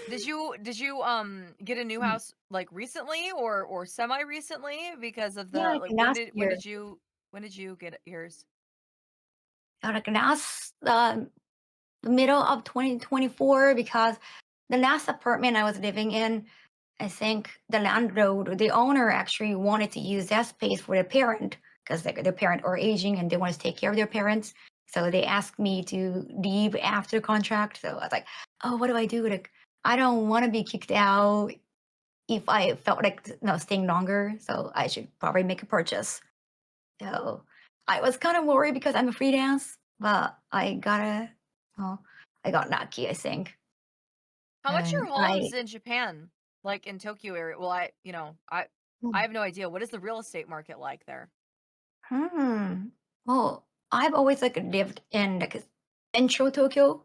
S2: Did you get a new house like recently or semi recently because of
S3: Yeah,
S2: the
S3: like
S2: like
S3: last year.
S2: when did you get yours?
S3: Like last middle of 2024 because the last apartment I was living in, I think the landlord, the owner actually wanted to use that space for their parent because like their parent are aging and they want to take care of their parents. So they asked me to leave after the contract. So I was like, oh, what do I do? Like, I don't want to be kicked out if I felt like staying longer. So I should probably make a purchase. So I was kind of worried because I'm a freelance, but well, I got lucky, I think.
S2: How much
S3: And
S2: are homes in Japan? Like in Tokyo area? Well, I have no idea. What is the real estate market like there?
S3: hmm. Well, I've always like lived in like central Tokyo,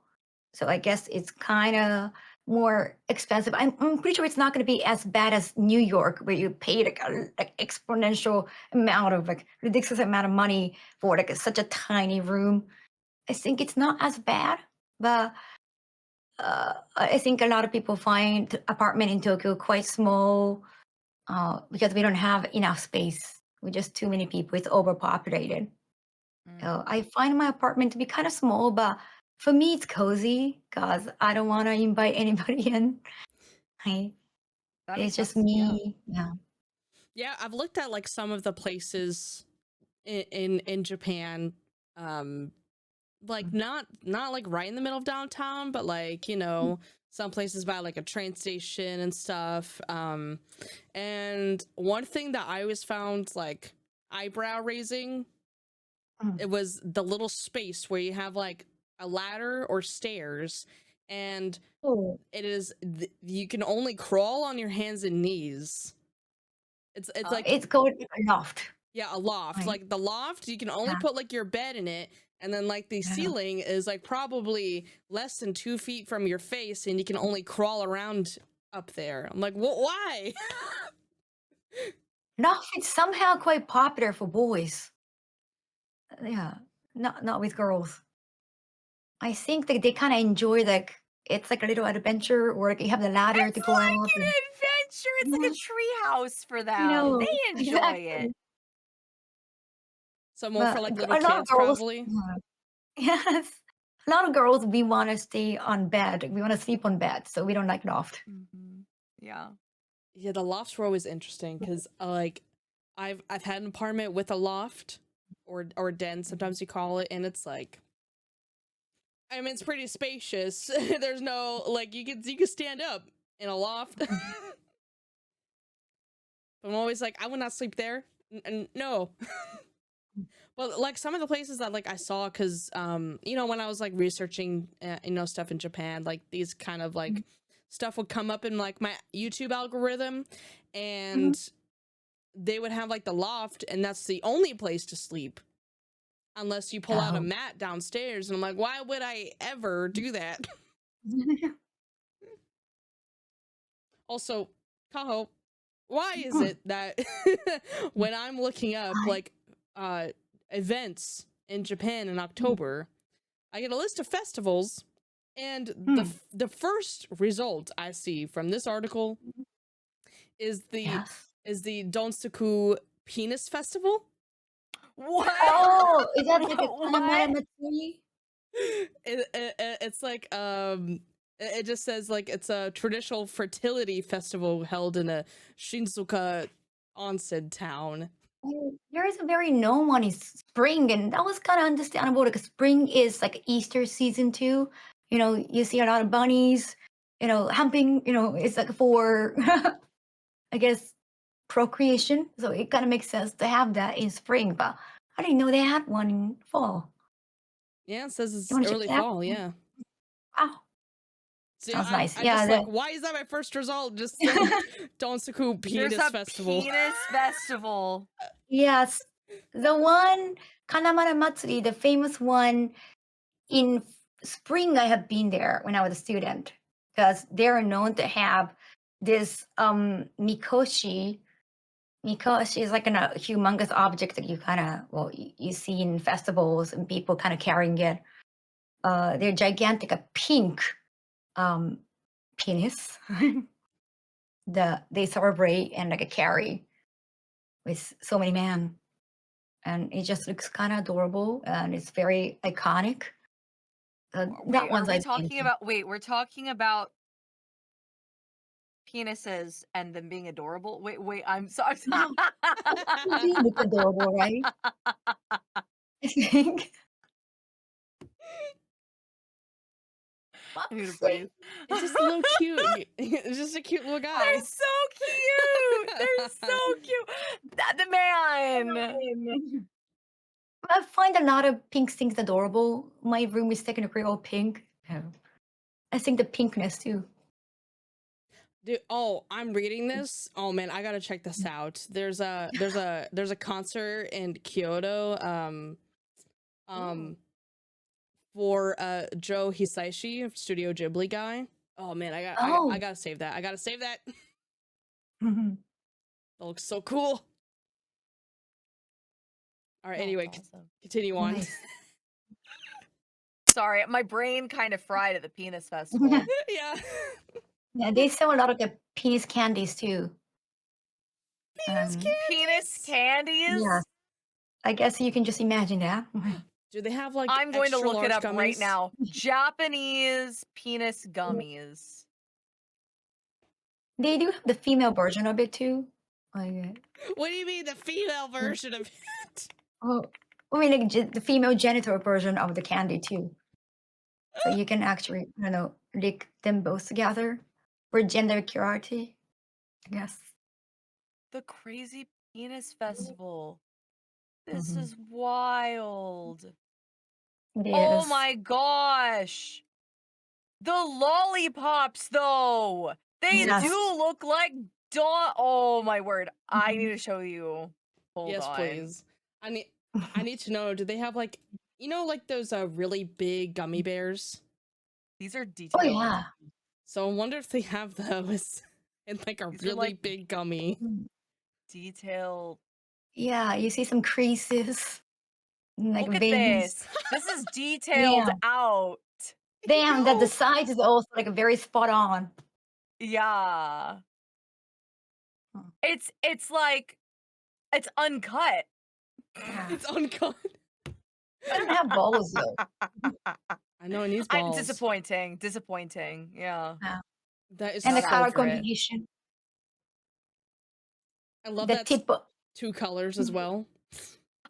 S3: so I guess it's kind of more expensive. I'm pretty sure it's not going to be as bad as New York, where you pay like a like exponential amount of like ridiculous amount of money for like such a tiny room. I think it's not as bad, but I think a lot of people find apartment in Tokyo quite small because we don't have enough space. We're just too many people. It's overpopulated. So I find my apartment to be kind of small, but for me, it's cozy because I don't want to invite anybody in. I,
S2: That
S3: it's
S2: makes
S3: just
S2: sense. Yeah.
S3: me. Yeah.
S1: Yeah, I've looked at like some of the places in Japan, um like not like right in the middle of downtown, but like, some places by like a train station and stuff. And one thing that I always found like eyebrow raising,
S3: Mm.
S1: it was the little space where you have like a ladder or stairs, and
S3: Oh,
S1: it is you can only crawl on your hands and knees. It's like,
S3: it's called a loft.
S1: yeah, a loft.
S3: Right.
S1: Like the loft, you can only
S3: Yeah.
S1: put like your bed in it, and then like the
S3: Yeah.
S1: ceiling is like probably less than 2 feet from your face, and you can only crawl around up there. I'm like, what? Why?
S3: Loft is somehow quite popular for boys. Yeah. Not with girls. I think they kind of enjoy like it's like a little adventure, or like you have the ladder
S2: It's
S3: to go
S2: like
S3: out.
S2: an adventure. It's like
S3: Yeah,
S2: a tree house for
S3: I
S2: them.
S3: know
S2: They enjoy it.
S3: exactly.
S1: So more for
S3: But
S1: like little
S3: a lot of
S1: kids,
S3: girls,
S1: probably.
S3: yeah, yes, a lot of girls we want to stay on bed. We want to sleep on bed, so we don't like loft.
S2: Yeah.
S1: Yeah, the lofts were always interesting because like I've had an apartment with a loft, or den, sometimes you call it, and it's like, I mean, it's pretty spacious. There's no like you can stand up in a loft. I'm always like, I would not sleep there. No. Well, like some of the places that like I saw, because when I was like researching stuff in Japan, like these kind of like stuff would come up in like my YouTube algorithm, and they would have like the loft, and that's the only place to sleep. unless you pull out a
S3: Oh.
S1: mat downstairs. And I'm like, why would I ever do that? Also, Kaho, why is it that when I'm looking up like events in Japan in October, I get a list of festivals, and the first result I see from this article is the
S3: Yes.
S1: Donsaku Penis Festival.
S2: What?
S3: Oh, is that like a
S2: What?
S3: Kanamara Matsuri?
S1: It's like it just says like it's a traditional fertility festival held in a Shinzuka onsen town.
S3: There is a very known one is spring, and that was kind of understandable because spring is like Easter season too. You know, you see a lot of bunnies, you know, humping, you know, it's like for, I guess, procreation. So it kind of makes sense to have that in spring, but I didn't know they had one in fall.
S1: Yeah, it says it's
S3: You want to check
S1: early
S3: it out?
S1: fall. Yeah.
S3: Wow.
S1: So
S3: Sounds
S1: I
S3: nice.
S1: just
S3: Yeah,
S1: like, why is that my first result? Just Donsaku
S2: There's
S1: Penis
S2: a
S1: Festival.
S2: penis festival.
S3: yes. The one, Kanamara Matsuri, the famous one in spring, I have been there when I was a student because they're known to have this mikoshi. Mikoshi is like a humongous object that you kind of, well, you see in festivals and people kind of carrying it. They're gigantic, a pink penis that they celebrate and like a carry with so many men. And it just looks kind of adorable and it's very iconic. That
S2: Wait,
S3: one's
S2: are we
S3: I've been
S2: talking
S3: to.
S2: about? Wait, we're talking about penises and them being adorable. Wait, I'm sorry.
S3: Yeah, they do look adorable, right? I think.
S2: I need to
S3: Whoopsie.
S2: breathe.
S1: It's just a little cute. It's just a cute little guy.
S2: They're so cute. They're so cute. The man.
S3: I find a lot of pink things adorable. My room is technically all pink. I think the pinkness too.
S1: Dude, I'm reading this. Oh man, I gotta check this out. There's a concert in Kyoto. For Joe Hisaishi, Studio Ghibli guy. Oh man, I gotta save that. I gotta save that. That looks so cool. All right. Anyway,
S2: Awesome.
S1: continue on.
S3: Nice.
S2: Sorry, my brain kind of fried at the penis festival.
S1: Yeah.
S3: Yeah, they sell a lot of the penis candies too.
S2: Penis candies?
S3: Yeah. I guess you can just imagine that.
S1: Do they have like?
S2: I'm going to
S1: extra
S2: look it
S1: large
S2: up right
S1: gummies?
S2: now. Japanese penis gummies.
S3: They do have the female version of it too. Like,
S1: What do you mean the female version of it?
S3: oh, I mean, like the female genital version of the candy too. So you can actually, I don't know, lick them both together for gender equality, I guess.
S2: The crazy penis festival. This
S3: Mhm.
S2: is wild.
S3: It
S2: Oh
S3: is.
S2: my gosh. The lollipops though. They
S3: Yes.
S2: do look like oh my word. I need to show you. Hold
S1: Yes,
S2: on.
S1: please. I need to know. Do they have like, like those really big gummy bears?
S2: These are
S3: Oh
S2: detailed.
S3: yeah.
S1: So I wonder if they have those in like a
S2: These are,
S1: really
S2: like,
S1: big gummy.
S2: Detailed.
S3: Yeah, you see some creases, like
S2: Look at
S3: veins.
S2: this. This is detailed
S3: Yeah.
S2: out.
S3: Damn, that the
S1: Yo.
S3: size is also like very spot on.
S2: Yeah.
S3: Huh.
S2: It's like it's uncut.
S3: Yeah.
S1: It's uncut.
S3: I don't have balls though.
S1: I know it needs balls.
S2: Disappointing. Yeah.
S1: That is
S3: And the
S2: Not
S1: so
S3: color
S2: accurate.
S1: great.
S3: combination.
S1: I love
S3: The
S1: that
S3: tip.
S1: 2 colors as well.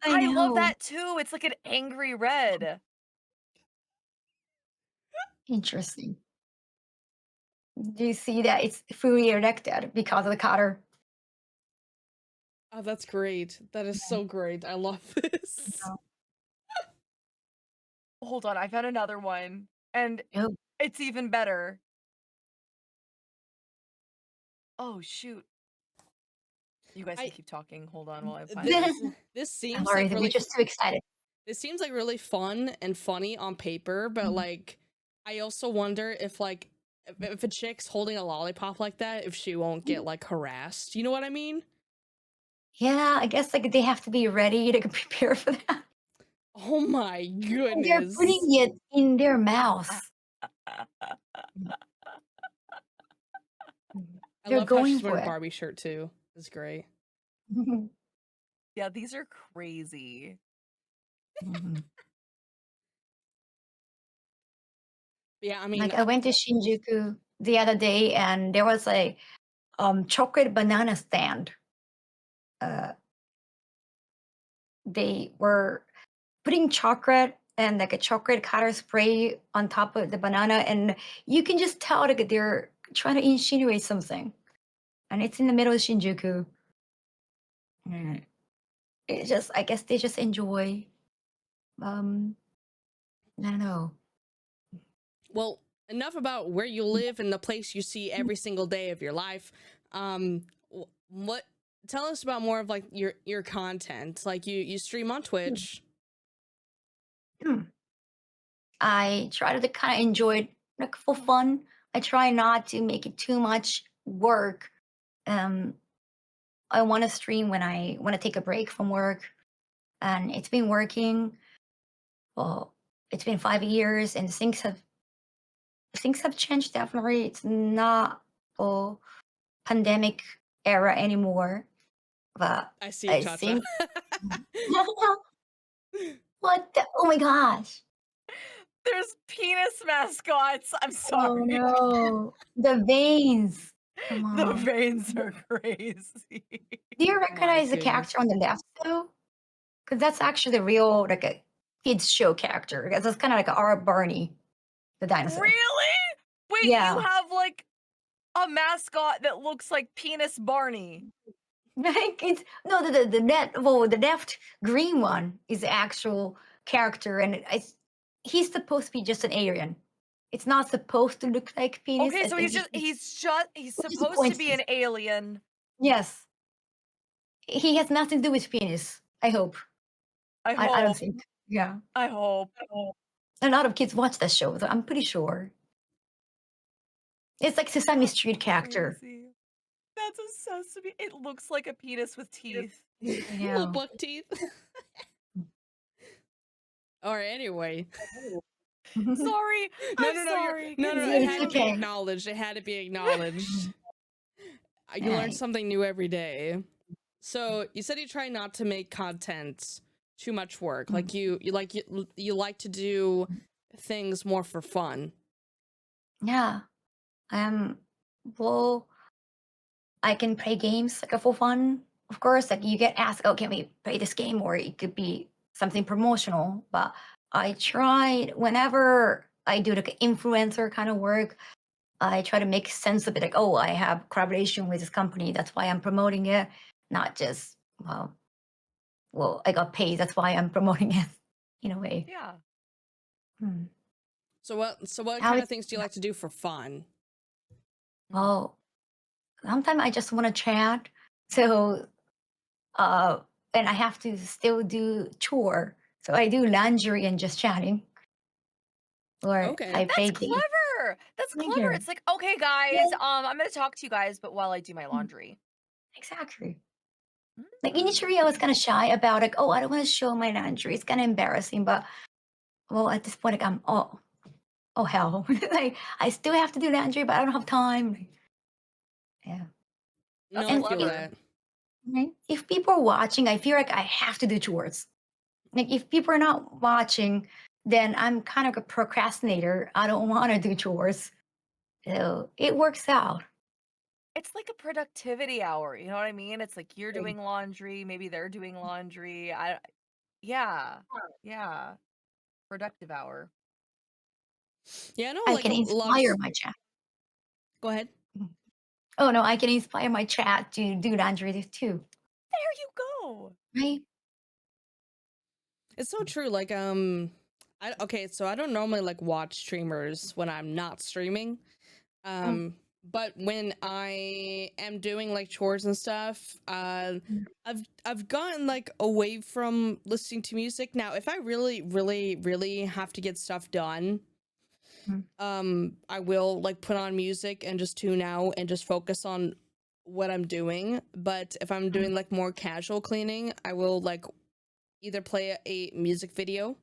S2: I love
S3: know.
S2: that too. It's like an angry red.
S3: Interesting. Do you see that it's fully erected because of the color?
S1: Oh, that's great. That is so great. I love this.
S3: Oh.
S2: Hold on, I found another one. And
S3: Oh.
S2: it's even better. Oh shoot. You guys can keep talking. Hold on while I find this.
S1: This seems
S3: Sorry,
S1: like
S3: we're
S1: really
S3: just too excited.
S1: it seems like really fun and funny on paper, but like I also wonder if like if a chick's holding a lollipop like that, if she won't get like harassed. You know what I mean?
S3: Yeah, I guess like they have to be ready to prepare for that.
S1: Oh my
S3: And they're
S1: goodness.
S3: putting it in their mouth.
S1: I
S3: They're
S1: love how
S3: going
S1: she's
S3: for
S1: wearing a
S3: it.
S1: Barbie shirt too. It's great.
S2: Yeah, these are crazy.
S3: Mhm.
S1: Yeah, I mean,
S3: Like I went to Shinjuku the other day and there was a chocolate banana stand. Uh, they were putting chocolate and like a chocolate cutter spray on top of the banana, and you can just tell like they're trying to insinuate something. And it's in the middle of Shinjuku. Mm. It's just, I guess they just enjoy. Um, I don't know.
S1: well, enough about where you live and the place you see every single day of your life. What? Tell us about more of like your content. Like you stream on Twitch.
S3: Hmm. I try to kind of enjoy it like for fun. I try not to make it too much work. Um, I want to stream when I want to take a break from work, and it's been working. Well, it's been 5 years, and things have changed. Definitely, it's not a pandemic era anymore. But
S1: I see you,
S3: I
S1: Cha Cha.
S3: think what? Oh my gosh!
S2: There's penis mascots. I'm
S3: Oh
S2: sorry.
S3: no, the veins. Come
S2: The
S3: on.
S2: veins are crazy.
S3: Do you
S1: My
S3: recognize the
S1: goodness.
S3: character on the left though? Because that's actually the real like a kids show character. That's kind of like our Barney, the dinosaur.
S2: Really? Wait, you
S3: Yeah.
S2: have like a mascot that looks like Penis Barney.
S3: Like it's no the left green one is the actual character, and he's supposed to be just an alien. It's not supposed to look like penis.
S2: Okay,
S3: I
S2: so
S3: think
S2: he's
S3: just
S2: supposed to be
S3: coincidence.
S2: an alien.
S3: Yes, he has nothing to do with penis. I hope.
S2: I
S3: I don't
S2: hope.
S3: think. Yeah,
S2: I hope.
S3: a lot of kids watch that show, so I'm pretty sure it's like Sesame
S2: That's
S3: Street character.
S2: crazy. That's a sesame. It looks like a penis with teeth.
S3: I
S1: Little
S3: know.
S1: buck teeth. All right. Anyway.
S2: Sorry.
S1: No,
S2: I'm
S1: no, no.
S2: sorry.
S1: No, no, no. It
S3: It's
S1: had to be
S3: okay.
S1: acknowledged. It had to be acknowledged. You learn
S3: Right.
S1: something new every day. So you said you try not to make content too much work. Like you like to do things more for fun.
S3: Yeah. Um. Well, I can play games like for fun. Of course, like you get asked, "Oh, can we play this game?" Or it could be something promotional. But I tried whenever I do like influencer kind of work. I try to make sense of it. Like, oh, I have collaboration with this company. That's why I'm promoting it. Not just I got paid. That's why I'm promoting it. In a way.
S2: Yeah.
S3: Hmm.
S1: So what
S3: How
S1: kind
S3: is
S1: of things do you like to do for fun?
S3: well? Sometimes I just want to chat. So uh, and I have to still do chore. So I do laundry and just chatting, or
S1: Okay.
S3: I
S2: That's
S3: play games.
S2: clever. That's clever.
S3: Later.
S2: It's like, okay, guys,
S3: Yeah,
S2: I'm gonna talk to you guys, but while I do my laundry.
S3: exactly. Like
S2: Mm.
S3: initially, I was kind of shy about like, oh, I don't want to show my laundry. It's kind of embarrassing, but well, at this point, like, oh hell, like I still have to do laundry, but I don't have time. Like, yeah,
S1: No,
S2: That's
S1: I
S3: and
S1: feel
S2: clever.
S1: that.
S3: if people are watching, I feel like I have to do chores. Like if people are not watching, then I'm kind of a procrastinator. I don't want to do chores. So it works out.
S2: It's like a productivity hour, you know what I mean? It's like you're doing laundry, maybe they're doing laundry. Yeah. Yeah. Productive hour.
S1: Yeah, I know.
S3: I
S1: Like
S3: can
S1: a lot of.
S3: inspire my chat.
S1: Go ahead.
S3: Oh no, I can inspire my chat to do laundry too.
S2: There you go.
S3: Right?
S1: It's so true. Like okay. So I don't normally like watch streamers when I'm not streaming.
S3: Mm.
S1: but when I am doing like chores and stuff, I've gotten like away from listening to music. Now, if I really have to get stuff done, I will like put on music and just tune out and just focus on what I'm doing. But if I'm doing like more casual cleaning, I will like either play a music video.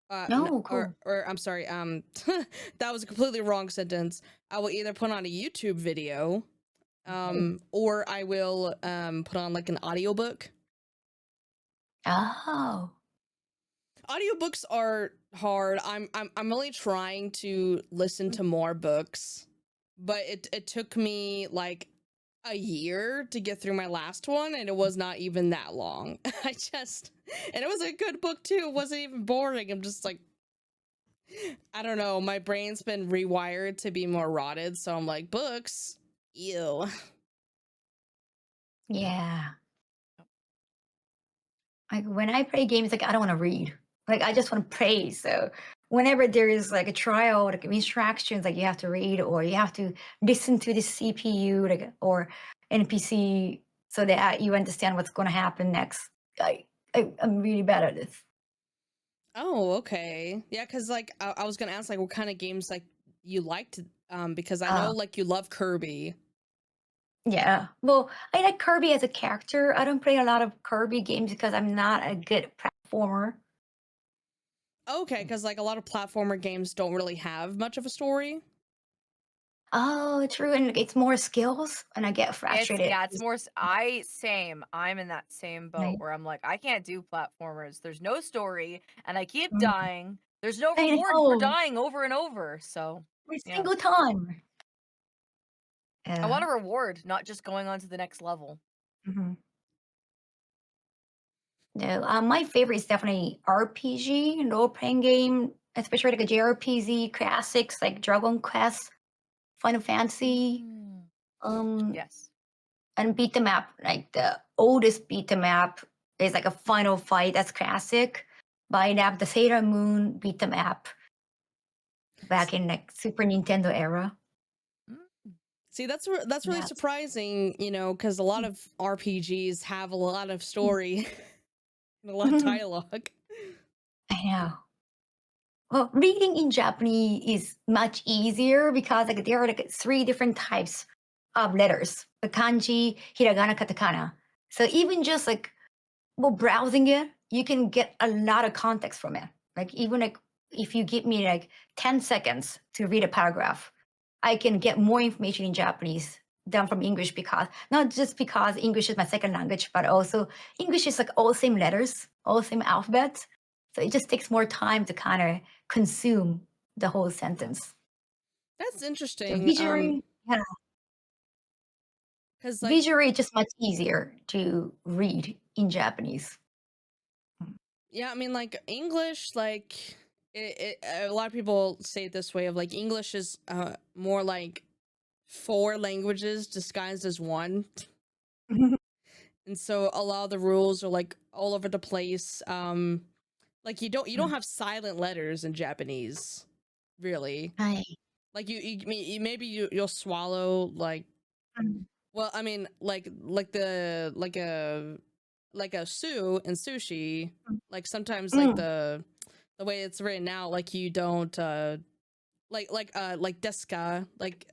S3: Oh, cool.
S1: Or I'm sorry, that was a completely wrong sentence. I will either put on a YouTube video, or I will put on like an audiobook.
S3: Oh.
S1: Audiobooks are hard. I'm only trying to listen to more books, but it took me like a year to get through my last one, and it was not even that long. And it was a good book too. It wasn't even boring. I'm just like, I don't know. My brain's been rewired to be more rotted, so I'm like, books, ew.
S3: Yeah. Like when I play games, like I don't want to read. Like I just want to play. So whenever there is like a trial, like instructions, like you have to read or you have to listen to the CPU, like or NPC, so that you understand what's going to happen next. I'm really bad at this.
S1: Oh, okay. Yeah, because like I was gonna ask like what kind of games like you liked, because I know like you love Kirby.
S3: Yeah. Well, I like Kirby as a character. I don't play a lot of Kirby games because I'm not a good platformer.
S1: Okay, because like a lot of platformer games don't really have much of a story.
S3: Oh, true. And it's more skills, and I get frustrated.
S2: It's more same. I'm in that same boat
S3: Right.
S2: where I'm like, I can't do platformers. There's no story and I keep
S3: Mm.
S2: dying. There's no
S3: I
S2: reward for
S3: know.
S2: dying over and over. So
S3: Every
S2: yeah.
S3: single time.
S2: I want a reward, not just going on to the next level.
S3: Mhm. No, my favorite is definitely RPG, role-playing game, especially like a JRPG classics like Dragon Quest, Final Fantasy,
S2: Yes.
S3: and beat 'em up. Like the oldest beat 'em up is like a Final Fight. That's classic. By that, the Sailor Moon beat 'em up back in like Super Nintendo era.
S1: See, that's really
S3: Yes.
S1: surprising, you know, because a lot of RPGs have a lot of story and a lot of dialogue.
S3: I know. Well, reading in Japanese is much easier because like there are like three different types of letters: the kanji, hiragana, katakana. So even just like browsing it, you can get a lot of context from it. Like even like if you give me like 10 seconds to read a paragraph, I can get more information in Japanese than from English, because not just because English is my second language, but also English is like all same letters, all same alphabet. So it just takes more time to kind of consume the whole sentence.
S1: That's
S3: So
S1: interesting.
S3: visually, yeah,
S1: Because like
S3: visually just much easier to read in Japanese.
S1: yeah, I mean like English, like a lot of people say it this way of like English is more like four languages disguised as one. And so a lot of the rules are like all over the place. Like you don't have silent letters in Japanese, really.
S3: Right.
S1: Like maybe you'll swallow like, well, I mean like a su in sushi, like sometimes like the way it's written out, like you don't like deska, like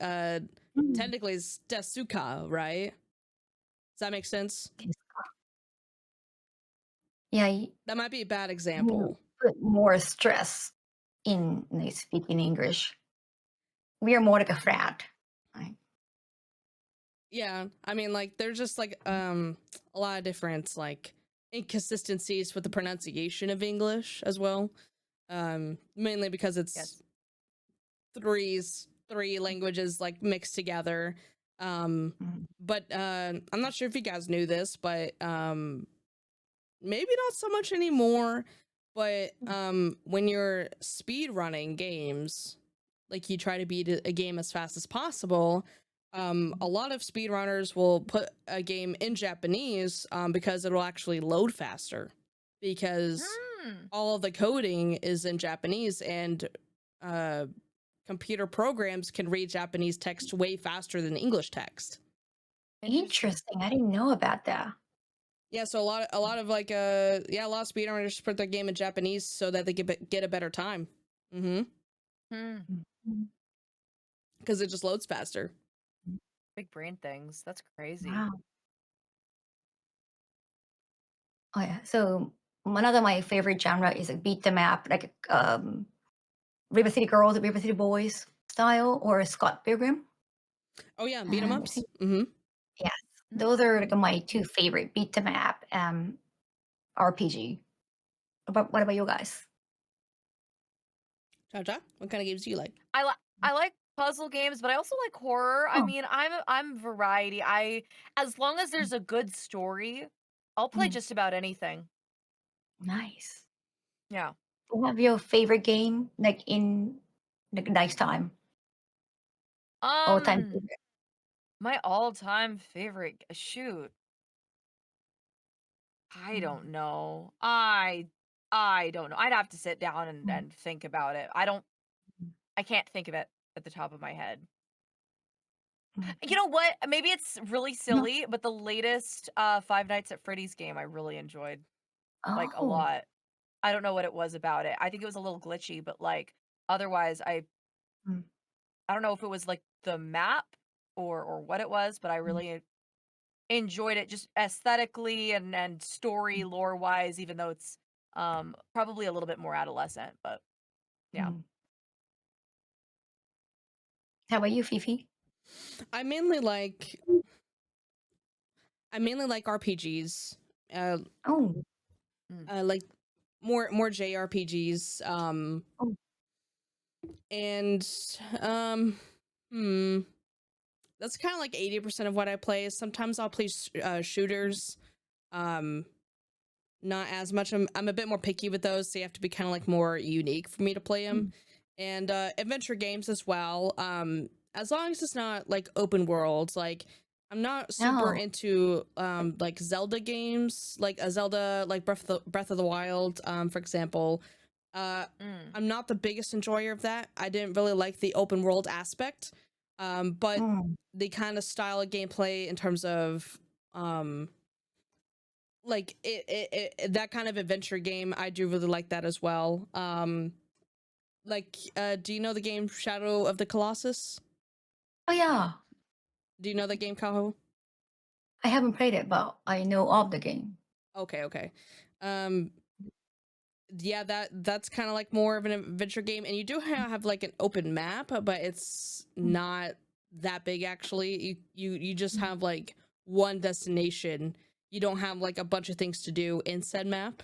S1: technically it's desuka, right? Does that make sense?
S3: Yeah,
S1: That might be a bad
S3: you
S1: example.
S3: put more stress in speaking English. We are more like a frat. Right?
S1: Yeah, I mean like there's just like a lot of different like inconsistencies with the pronunciation of English as well. Mainly because it's three languages like mixed together. But I'm not sure if you guys knew this, but maybe not so much anymore, but when you're speed running games, like you try to beat a game as fast as possible, a lot of speedrunners will put a game in Japanese because it'll actually load faster, because all of the coding is in Japanese, and computer programs can read Japanese text way faster than English text.
S3: Interesting. I didn't know about that.
S1: Yeah, so a lot of a lot of speedrunners put their game in Japanese so that they get a better time.
S2: Hmm.
S1: Because it just loads faster.
S2: Big brain things. That's crazy.
S3: Wow. Oh yeah. So one of my favorite genre is a beat 'em up, like River City Girls, River City Boys style, or Scott Pilgrim.
S1: Oh yeah, beat 'em
S3: And
S1: ups. Mm-hmm.
S3: yes, those are like my two favorite beat 'em up RPG. What about you guys?
S1: Cha-cha, what kind of games do you like?
S2: I like puzzle games, but I also like horror. I
S3: Oh,
S2: mean, I'm variety. As long as there's a good story, I'll play
S3: mm,
S2: just about anything.
S3: nice.
S2: Yeah.
S3: Do you have your favorite game like in like nice time? All time
S2: Um,
S3: favorite.
S2: my all-time favorite. Shoot, I don't
S3: Mm,
S2: know. I don't know. I'd have to sit down and,
S3: mm,
S2: and think about it.
S3: mm,
S2: I can't think of it at the top of my head.
S3: mm.
S2: You know what? Maybe it's really
S3: No.
S2: silly, but the latest Five Nights at Freddy's game I really enjoyed like a
S3: Oh.
S2: lot. I don't know what it was about it. I think it was a little glitchy, but like otherwise
S3: Mm,
S2: I don't know if it was like the map or what it was, but I
S3: mm,
S2: really enjoyed it just aesthetically and story
S3: mm,
S2: lore wise, even though it's probably a little bit more adolescent, but yeah.
S3: mm. How about you, Fifi?
S1: I mainly like RPGs. Uh,
S3: Oh.
S2: Mm.
S1: like more JRPGs.
S3: Oh.
S1: And um, hmm. That's kind of like 80% of what I play. Sometimes I'll play shooters. Um, not as much. I'm a bit more picky with those, so you have to be kind of like more unique for me to play them.
S3: Mm.
S1: And adventure games as well. As long as it's not like open world, like I'm not super
S3: No.
S1: into like Zelda games, like a Zelda like Breath of the Wild, for example.
S2: Mm.
S1: I'm not the biggest enjoyer of that. I didn't really like the open world aspect. But
S3: Mm.
S1: the kind of style of gameplay in terms of like that kind of adventure game, I do really like that as well. Like do you know the game Shadow of the Colossus?
S3: Oh yeah.
S1: Do you know that game, Kaho?
S3: I haven't played it, but I know of the game.
S1: Okay. Um yeah, that's kind of like more of an adventure game, and you do have like an open map, but it's
S3: Mm,
S1: not that big actually. You just
S3: mm,
S1: have like one destination. You don't have like a bunch of things to do in said map.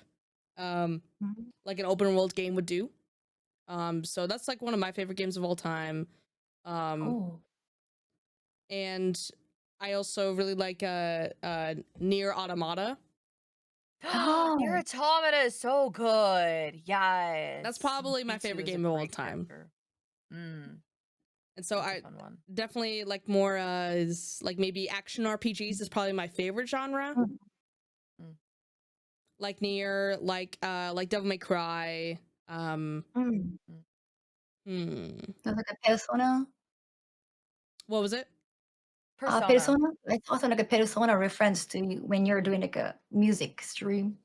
S1: Um
S3: mm.
S1: like an open world game would do. So that's like one of my favorite games of all time. Um
S3: Oh.
S1: and I also really like Near Automata.
S2: Your
S3: Oh.
S2: Automata is so good.
S1: That's
S2: Yes.
S1: probably my
S2: B2
S1: favorite
S2: is a
S1: game of all
S2: great
S1: time.
S2: character. Mm,
S1: And so
S2: that's a
S1: I
S2: fun one.
S1: definitely like more is like maybe action RPGs is probably my favorite genre.
S3: Mm,
S2: Mm.
S1: Like Nier, like Devil May Cry. Um
S3: mm.
S2: Mm.
S1: hmm.
S3: Sounds like a Persona.
S1: What was it?
S2: Persona.
S3: Persona. It's also like a Persona reference to when you're doing like a music stream.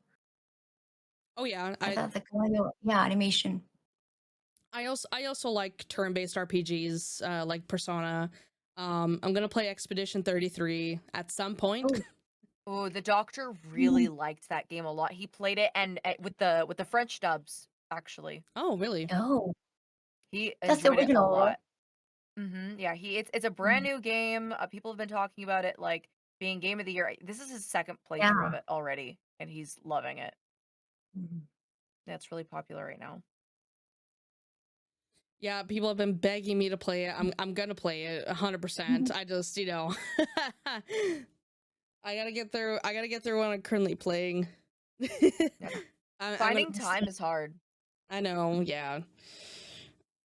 S1: Oh yeah,
S3: That's like kind of yeah animation.
S1: I also like turn-based RPGs, like Persona. I'm gonna play Expedition 33 at some point.
S3: Oh.
S2: Oh, the doctor
S3: Mm.
S2: really liked that game a lot. He played it and with the French dubs, actually.
S1: Oh, really?
S3: Oh,
S2: He
S3: that's the
S2: enjoyed it a
S3: original, right?
S2: lot. Yeah, it's a brand
S3: Mm.
S2: new game. People have been talking about it like being game of the year. This is his second playthrough of
S3: Yeah.
S2: it already, and he's loving it.
S3: Mhm.
S2: Yeah, it's really popular right now.
S1: Yeah, people have been begging me to play it. I'm gonna play it 100%. I just, I gotta get through what I'm currently playing.
S2: Yeah.
S1: I'm gonna,
S2: Finding time is hard.
S1: I know, yeah.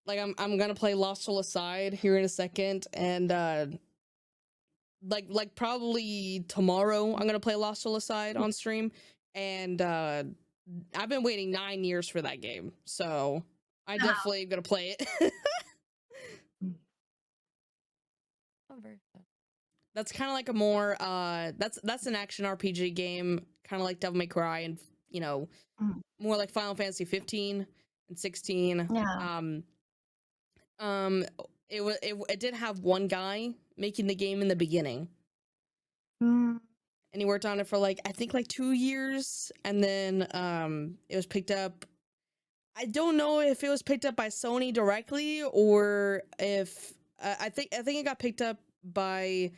S1: Like I'm gonna play Lost Soul Aside here in a second, and like probably tomorrow I'm gonna play Lost Soul Aside on stream, and I've been waiting 9 years for that game, so I
S3: Wow.
S1: definitely am gonna play it.
S2: universe.
S1: That's kind of like a more that's an action RPG game, kind of like Devil May Cry, and
S3: Mm.
S1: more like Final Fantasy 15 and 16.
S3: Yeah.
S1: It did have one guy making the game in the beginning,
S3: Mm.
S1: and he worked on it for I think 2 years, and then it was picked up. I don't know if it was picked up by Sony directly, or if I think it got picked up by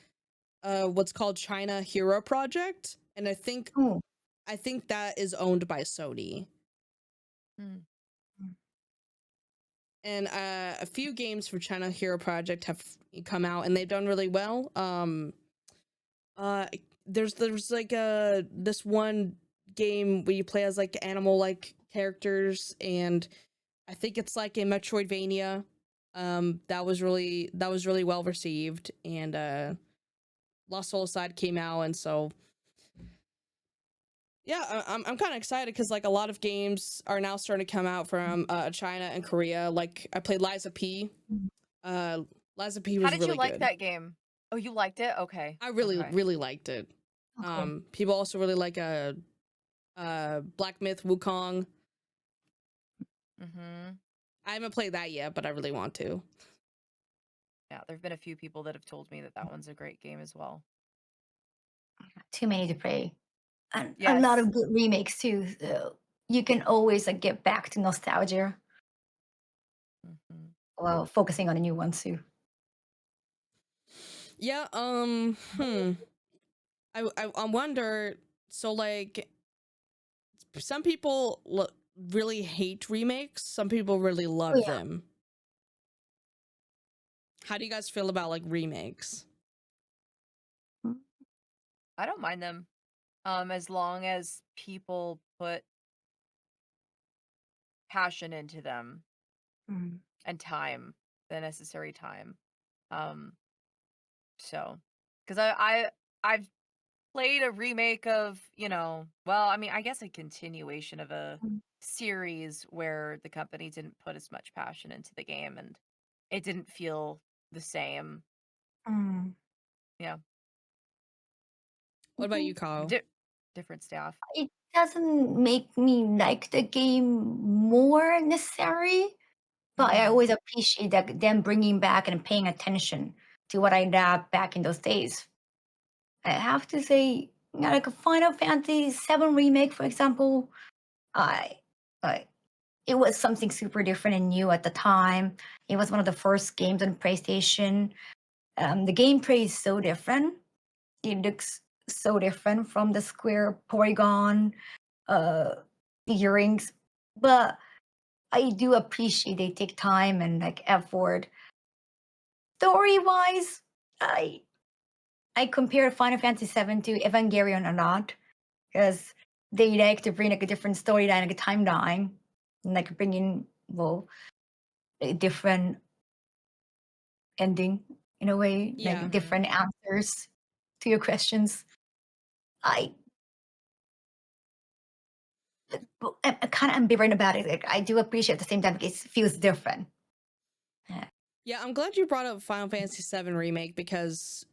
S1: what's called China Hero Project, and I think
S3: Oh.
S1: that is owned by Sony.
S2: Mm.
S1: And a few games for China Hero Project have come out, and they've done really well. There's this one game where you play as animal characters, and I think it's like a Metroidvania. That was really well received, and Lost Soul Side came out, and so yeah, I'm kind of excited because a lot of games are now starting to come out from China and Korea. Like I played Liza P. Liza P
S2: How
S1: was
S2: did
S1: really
S2: you like
S1: good.
S2: that game? Oh, you liked it? Okay.
S1: I really
S2: Okay.
S1: really liked it.
S3: Okay.
S1: People also really like Black Myth Wukong.
S2: Mm-hmm.
S1: I haven't played that yet, but I really want to.
S2: Yeah, there've been a few people that have told me that one's a great game as well.
S3: Too many to play. And a
S2: Yes.
S3: lot of good remakes too. So you can always get back to nostalgia
S2: Mm-hmm.
S3: while focusing on the new ones too.
S1: Yeah. I wonder. So some people really hate remakes. Some people really love
S3: Oh yeah.
S1: them. How do you guys feel about remakes?
S3: Mm.
S2: I don't mind them. As long as people put passion into them
S3: Mm.
S2: and time, the necessary time. So, because I've played a remake of, well, I mean, I guess a continuation of a
S3: Mm.
S2: series where the company didn't put as much passion into the game and it didn't feel the same.
S3: Mm.
S2: Yeah,
S1: What about you, Kaho?
S2: different staff.
S3: It doesn't make me like the game more necessary, but I
S2: Mhm.
S3: always appreciate that them bringing back and paying attention to what I loved back in those days. I have to say, like a Final Fantasy VII remake, for example, I, I it was something super different and new at the time. It was one of the first games on PlayStation. The gameplay is so different. It looks so different from the square polygon uh figurines, but I do appreciate they take time and effort. Story wise, I compare Final Fantasy VII to Evangelion a lot because they like to bring a different storyline, a timeline, and bring in a different ending in a way,
S1: Yeah.
S3: different answers to your questions. I I'm kind of ambivalent about it. I do appreciate at the same time it feels different. Yeah.
S1: Yeah, I'm glad you brought up Final Fantasy VII Remake, because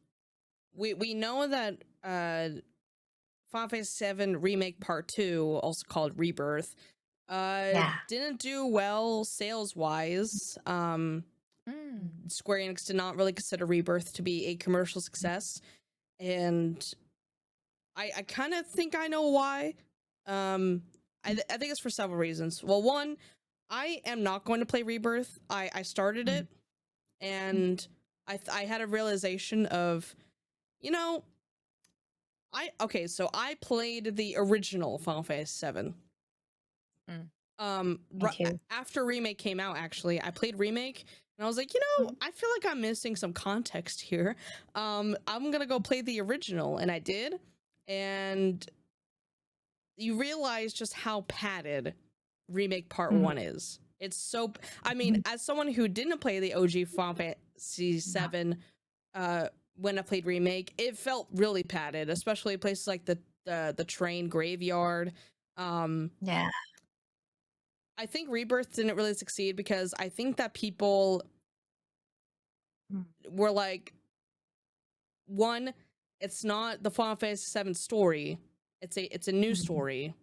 S1: we know that Final Fantasy VII Remake Part 2, also called Rebirth,
S3: Yeah.
S1: didn't do well sales-wise. Square Enix did not really consider Rebirth to be a commercial success, and I kind of think I know why. I think it's for several reasons. Well, one, I am not going to play Rebirth. I started it, and I had a realization of, so I played the original Final Fantasy VII.
S3: Me too.
S1: After Remake came out, actually, I played Remake, and I was like, I feel like I'm missing some context here. I'm gonna go play the original, and I did, and you realize just how padded Remake Part 1 is. It's so, I mean, as someone who didn't play the OG Final Fantasy VII, when I played Remake, it felt really padded, especially places like the train graveyard.
S3: Yeah.
S1: I think Rebirth didn't really succeed because I think that people were like, one, it's not the Final Fantasy VII story. It's a new
S3: Mhm.
S1: story.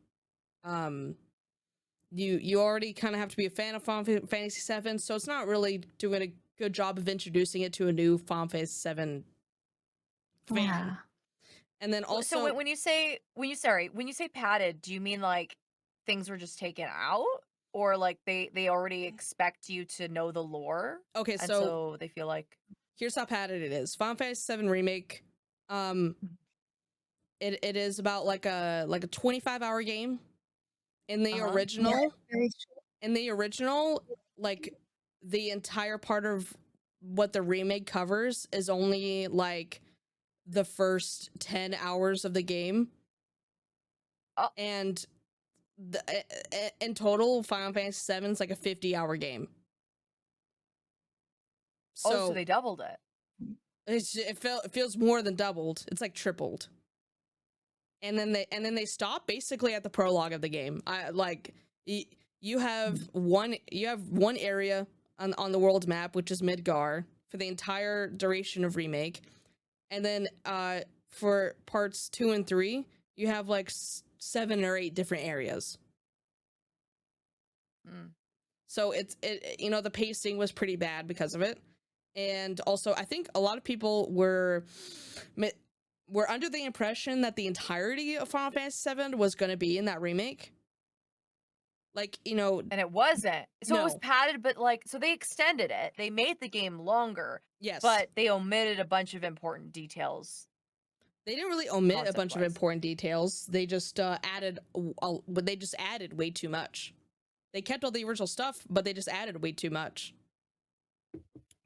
S1: You already kind of have to be a fan of Final Fantasy VII, so it's not really doing a good job of introducing it to a new Final Fantasy VII fan.
S3: Yeah.
S1: And then
S2: So
S1: also,
S2: when you say padded, do you mean like things were just taken out, or like they already expect you to know the lore,
S1: okay,
S2: and
S1: so
S2: so they feel like
S1: here's how padded it is. Final Fantasy VII Remake, it is about like a 25-hour game. In the
S2: Uh-huh.
S3: Yeah,
S1: original,
S3: very true.
S1: like the entire part of what the remake covers is only like the first 10 hours of the game.
S2: Oh.
S1: And in total, Final Fantasy VII is like a 50-hour game.
S2: so
S1: So
S2: they doubled it.
S1: it feels more than doubled. It's like tripled. And then they stop basically at the prologue of the game. You have one area on the world map, which is Midgar, for the entire duration of remake. And then for parts 2 and 3, you have like 7 or 8 different areas. So the pacing was pretty bad because of it. And also, I think a lot of people were under the impression that the entirety of Final Fantasy VII was going to be in that remake. Like,
S2: And it wasn't. So it was
S1: No.
S2: padded, but like, so they extended it. They made the game longer,
S1: yes,
S2: but they omitted a bunch of important details.
S1: they didn't really omit a bunch of
S2: concept-wise.
S1: important details. They just added way too much. They kept all the original stuff, but they just added way too much.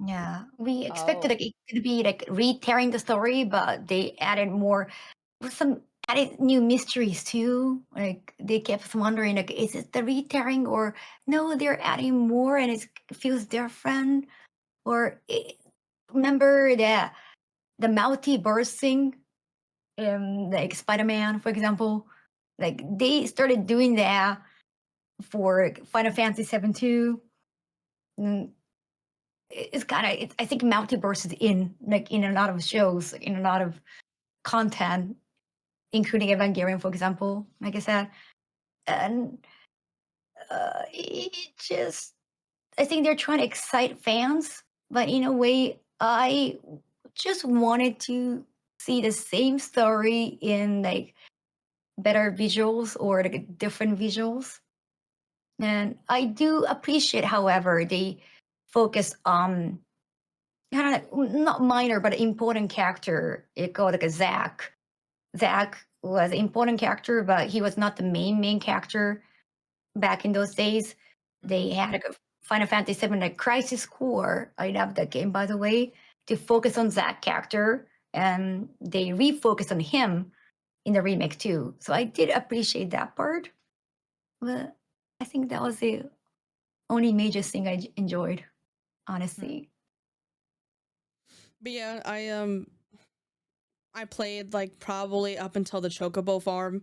S3: Yeah, we expected
S2: Oh.
S3: like it to be like retelling the story, but they added more with some added new mysteries too. Like they kept us wondering, like, is it the retelling or no? They're adding more, and it feels different. Or remember the multiverse thing, like Spider-Man, for example, like they started doing that for Final Fantasy VII too. Mm, it's kind of I think multiverse is in like in a lot of shows, in a lot of content, including Evangelion, for example, like I said. And it just I think they're trying to excite fans, but in a way I just wanted to see the same story in like better visuals or like different visuals. And I do appreciate, however, they focus on kind of not minor but important character. It called like a Zack. Zack was an important character, but he was not the main character back in those days. They had like a Final Fantasy VII like Crisis Core. I love that game, by the way. To focus on Zack character, and they refocus on him in the remake too. So I did appreciate that part, but I think that was the only major thing I enjoyed, honestly.
S1: But yeah, I played like probably up until the Chocobo farm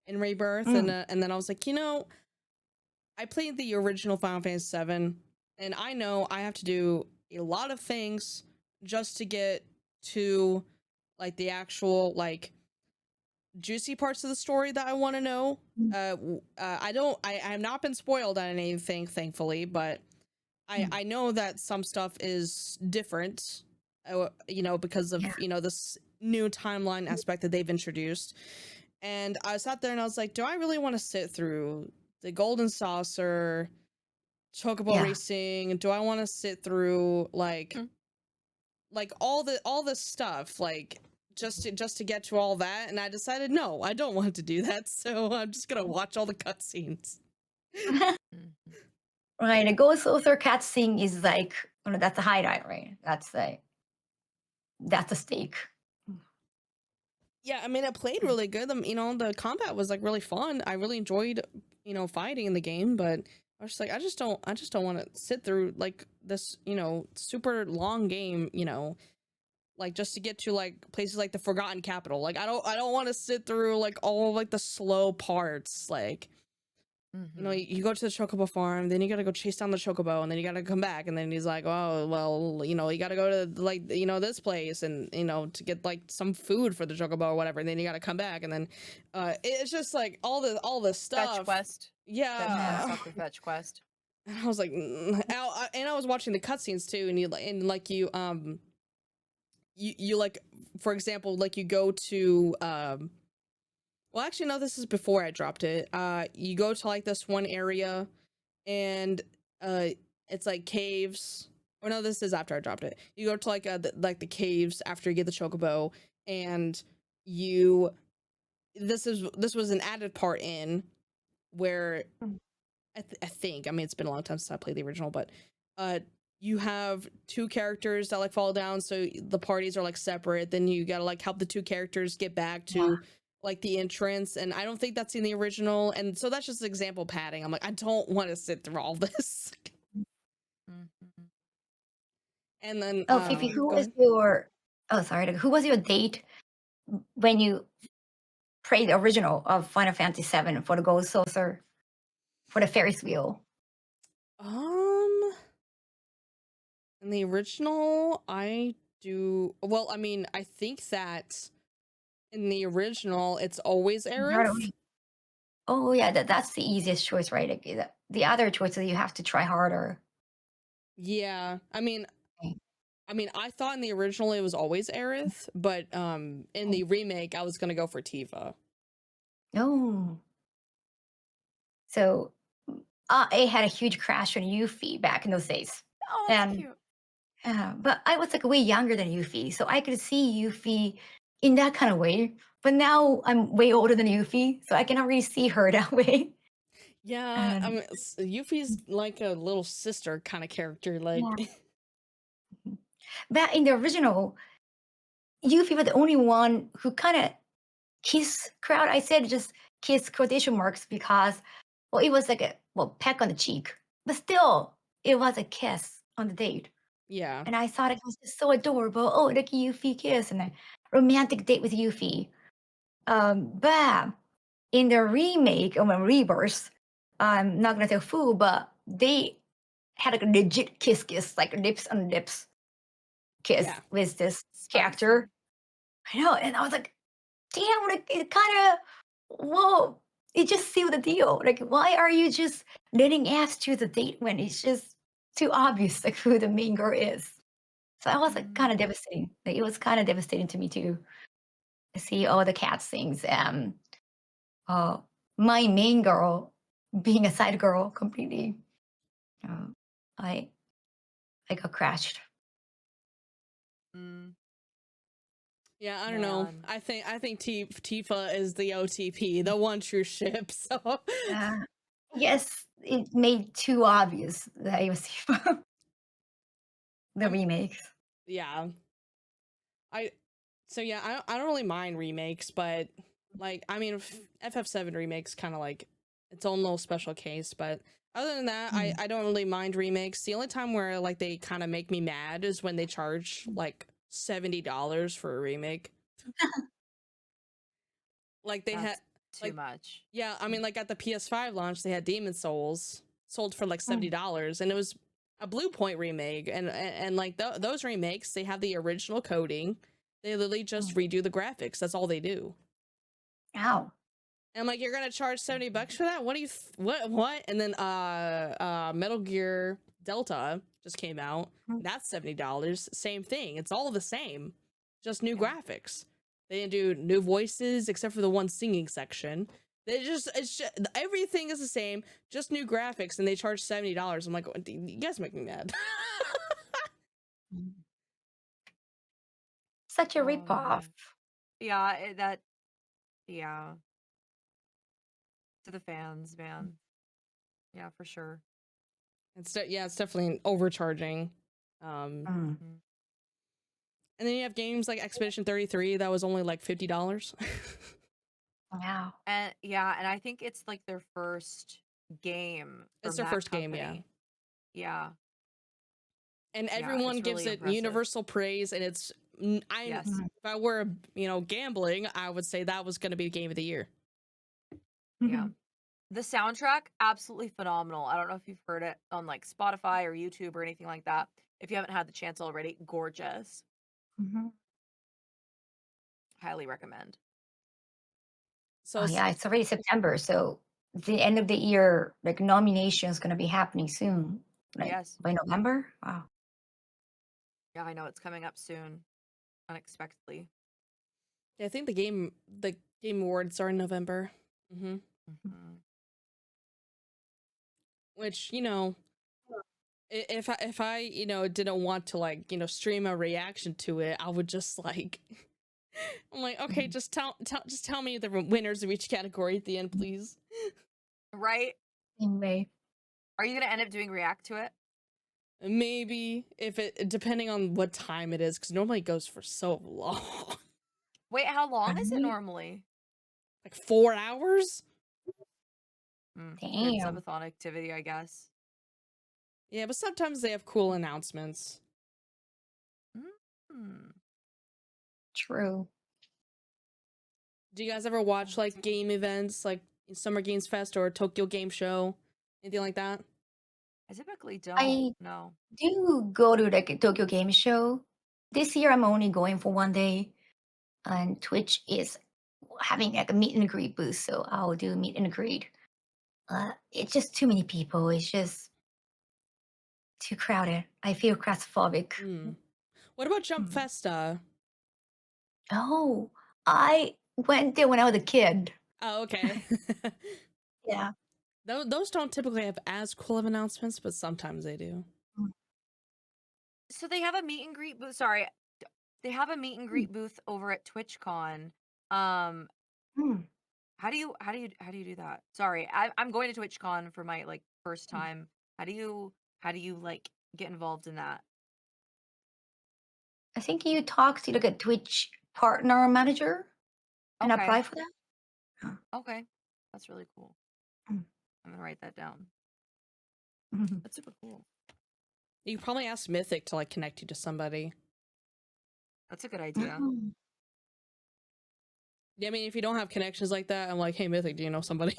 S1: in Rebirth, and then I was like, I played the original Final Fantasy VII, and I know I have to do a lot of things just to get to like the actual like juicy parts of the story that I want to know. I have not been spoiled on anything, thankfully, but I know that some stuff is different, because of this new timeline aspect that they've introduced. And I sat there and I was like, do I really want to sit through the Golden Saucer, Chocobo
S3: Yeah.
S1: racing? Do I want to sit through like all the stuff like just to get to all that? And I decided no, I don't want to do that. So I'm just gonna watch all the cutscenes.
S3: Right, a Ghost Author cutscene is like, that's a highlight, right? That's a stake.
S1: Yeah, I mean, it played really good. The combat was like really fun. I really enjoyed, fighting in the game, but I was just like, I just don't want to sit through like this, super long game, like just to get to like places like the Forgotten Capital. Like I don't want to sit through like all like the slow parts. Like You know,
S2: Mm-hmm.
S1: you go to the chocobo farm, then you gotta go chase down the chocobo, and then you gotta come back, and then he's like, oh, well, you know, you gotta go to, like, you know, this place, and, you know, to get, like, some food for the chocobo or whatever, and then you gotta come back, and then, it's just, like, all the
S2: Fetch
S1: stuff.
S2: quest.
S1: Yeah.
S2: Sucker fetch quest.
S1: And I was like, and I was watching the cutscenes, too, and you like, for example, like, you go to, well, actually, no, this is before I dropped it. You go to, like, this one area, and uh it's like caves. Or no, this is after I dropped it. You go to, like, the caves after you get the chocobo, and you this was an added part in where
S3: Mm.
S1: I think, I mean, it's been a long time since I played the original, but you have two characters that, like, fall down, so the parties are, like, separate. Then you gotta, like, help the two characters get back
S3: Yeah.
S1: to, like, the entrance, and I don't think that's in the original, and so that's just example padding. I'm like, I don't want to sit through all this.
S2: Mm-hmm.
S1: And then
S3: Oh, Fifi, who
S1: go
S3: was
S1: ahead.
S3: your who was your date when you played the original of Final Fantasy VII for the Gold Saucer for the Ferris wheel?
S1: In the original, I do well. I mean, I think that in the original, it's always
S3: Right
S1: Aerith.
S3: away. Oh yeah, that's the easiest choice, right? Like, the other choices you have to try harder.
S1: Yeah, I mean,
S3: Okay.
S1: I thought in the original it was always Aerith, but in the remake, I was gonna go for Tifa.
S3: Oh, so I had a huge crush on Yuffie back in those days,
S2: Oh, that's
S3: and
S2: cute.
S3: but I was like way younger than Yuffie, so I could see Yuffie in that kind of way. But now I'm way older than Yuffie, so I cannot really see her that way.
S1: Yeah, I
S3: And
S1: mean, Yuffie's like a little sister kind of character. Like,
S3: yeah, but in the original, Yuffie was the only one who kind of kissed crowd. I said just kiss quotation marks because, well, it was like a peck on the cheek, but still, it was a kiss on the date.
S1: yeah,
S3: And I thought it was just so adorable. Oh, like a Yuffie kiss and a romantic date with Yuffie. But in the remake or Rebirth, I'm not gonna say fool, but they had like a legit kiss, like lips on lips kiss
S1: yeah,
S3: with this
S2: Spicy.
S3: character. I know, and I was like, damn, like it kind of, whoa, it just sealed the deal. Like, why are you just letting us choose a date when it's just too obvious, like who the main girl is? So I was like kind of devastating. Like, it was kind of devastating to me too to see all the cat things. Uh, my main girl being a side girl completely. Uh, I I got crashed.
S2: Mm,
S1: yeah. I don't know.
S2: man.
S1: I think Tifa is the OTP, the one true ship. So
S3: Uh, yes, it made too obvious that it was the
S1: I'm
S3: remakes.
S1: yeah. I so yeah. I don't really mind remakes, but, like, I mean, FF7 remakes kind of like its own little special case. But other than that,
S3: Mm.
S1: I don't really mind remakes. The only time where, like, they kind of make me mad is when they charge like $70 for a remake. Like, they had,
S2: That's too
S1: like,
S2: much.
S1: yeah, I mean, like, at the PS5 launch, they had Demon Souls sold for like
S3: Mm.
S1: $70, and it was a Blue Point remake, and like, those remakes, they have the original coding. They literally just
S3: Mm.
S1: redo the graphics. That's all they do.
S3: Ow.
S1: And I'm like, you're gonna charge $70 for that? What do you what? And then Metal Gear Delta just came out.
S3: Mm.
S1: That's $70. Same thing. It's all the same, just new
S2: Yeah.
S1: graphics. They didn't do new voices except for the one singing section. It's just everything is the same, just new graphics, and they charge $70. I'm like, you guys make me mad.
S3: Mm. Such a
S2: Oh
S3: ripoff.
S2: man. Yeah, yeah. To the fans, man. Yeah, for sure.
S1: It's definitely overcharging.
S3: Mm.
S2: Mhm.
S1: And then you have games like Expedition 33 that was only like $50.
S3: Wow.
S2: And yeah, and I think it's like their first game
S1: It's
S2: from
S1: their
S2: that
S1: first game, yeah.
S2: company. Yeah.
S1: And
S2: Yeah,
S1: everyone
S2: it's
S1: gives
S2: really
S1: it
S2: impressive.
S1: universal praise, and it's
S2: Yes.
S3: Mm.
S1: if I were, gambling, I would say that was going to be game of the year.
S2: Yeah. The soundtrack, absolutely phenomenal. I don't know if you've heard it on like Spotify or YouTube or anything like that. If you haven't had the chance already, gorgeous.
S3: Hmm.
S2: Highly recommend.
S1: So
S3: Oh yeah, it's already September, so the end of the year, like nomination is gonna be happening soon, like
S2: Yes.
S3: by November. Wow.
S2: Yeah, I know it's coming up soon, unexpectedly.
S1: I think the game awards are in November.
S2: Mhm.
S1: Which, if I didn't want to like stream a reaction to it, I would just like I'm like, okay, just tell me the winners of each category at the end, please.
S2: Right?
S3: Anyway,
S2: Are you gonna end up doing react to it?
S1: Maybe if it depending on what time it is, because normally it goes for so long,
S2: Wait, how long is it
S3: right?
S2: normally?
S1: like 4 hours.
S2: Good
S3: Damn.
S2: subathon activity, I guess.
S1: Yeah, but sometimes they have cool announcements.
S2: Mm.
S3: True.
S1: Do you guys ever watch like game events, like Summer Games Fest or Tokyo Game Show, anything like that?
S2: I typically
S3: I
S2: don't. No.
S3: do go to like a Tokyo Game Show. This year, I'm only going for one day, and Twitch is having like a meet and greet booth, so I'll do meet and greet. It's just too many people. It's just too crowded. I feel claustrophobic.
S1: What about Jump
S3: Mm.
S1: Festa?
S3: Oh, I went there when I was a kid.
S1: Oh, okay.
S3: Yeah.
S1: Those don't typically have as cool of announcements, but sometimes they do.
S2: So they have a meet and greet booth. Sorry, they have a meet and
S3: Mm.
S2: greet booth over at TwitchCon. Um,
S3: Mm.
S2: how do you do that? Sorry, I'm going to TwitchCon for my like first time. How do you like get involved in that?
S3: I think you talk to like a Twitch partner manager and
S2: Okay,
S3: apply for that. Huh.
S2: okay, that's really cool.
S3: Mm.
S2: I'm gonna write that down.
S3: Mhm.
S2: That's super cool.
S1: You can probably ask Mythic to like connect you to somebody.
S2: That's a good idea.
S3: Mm.
S1: Yeah, I mean, if you don't have connections like that, I'm like, hey, Mythic, do you know somebody?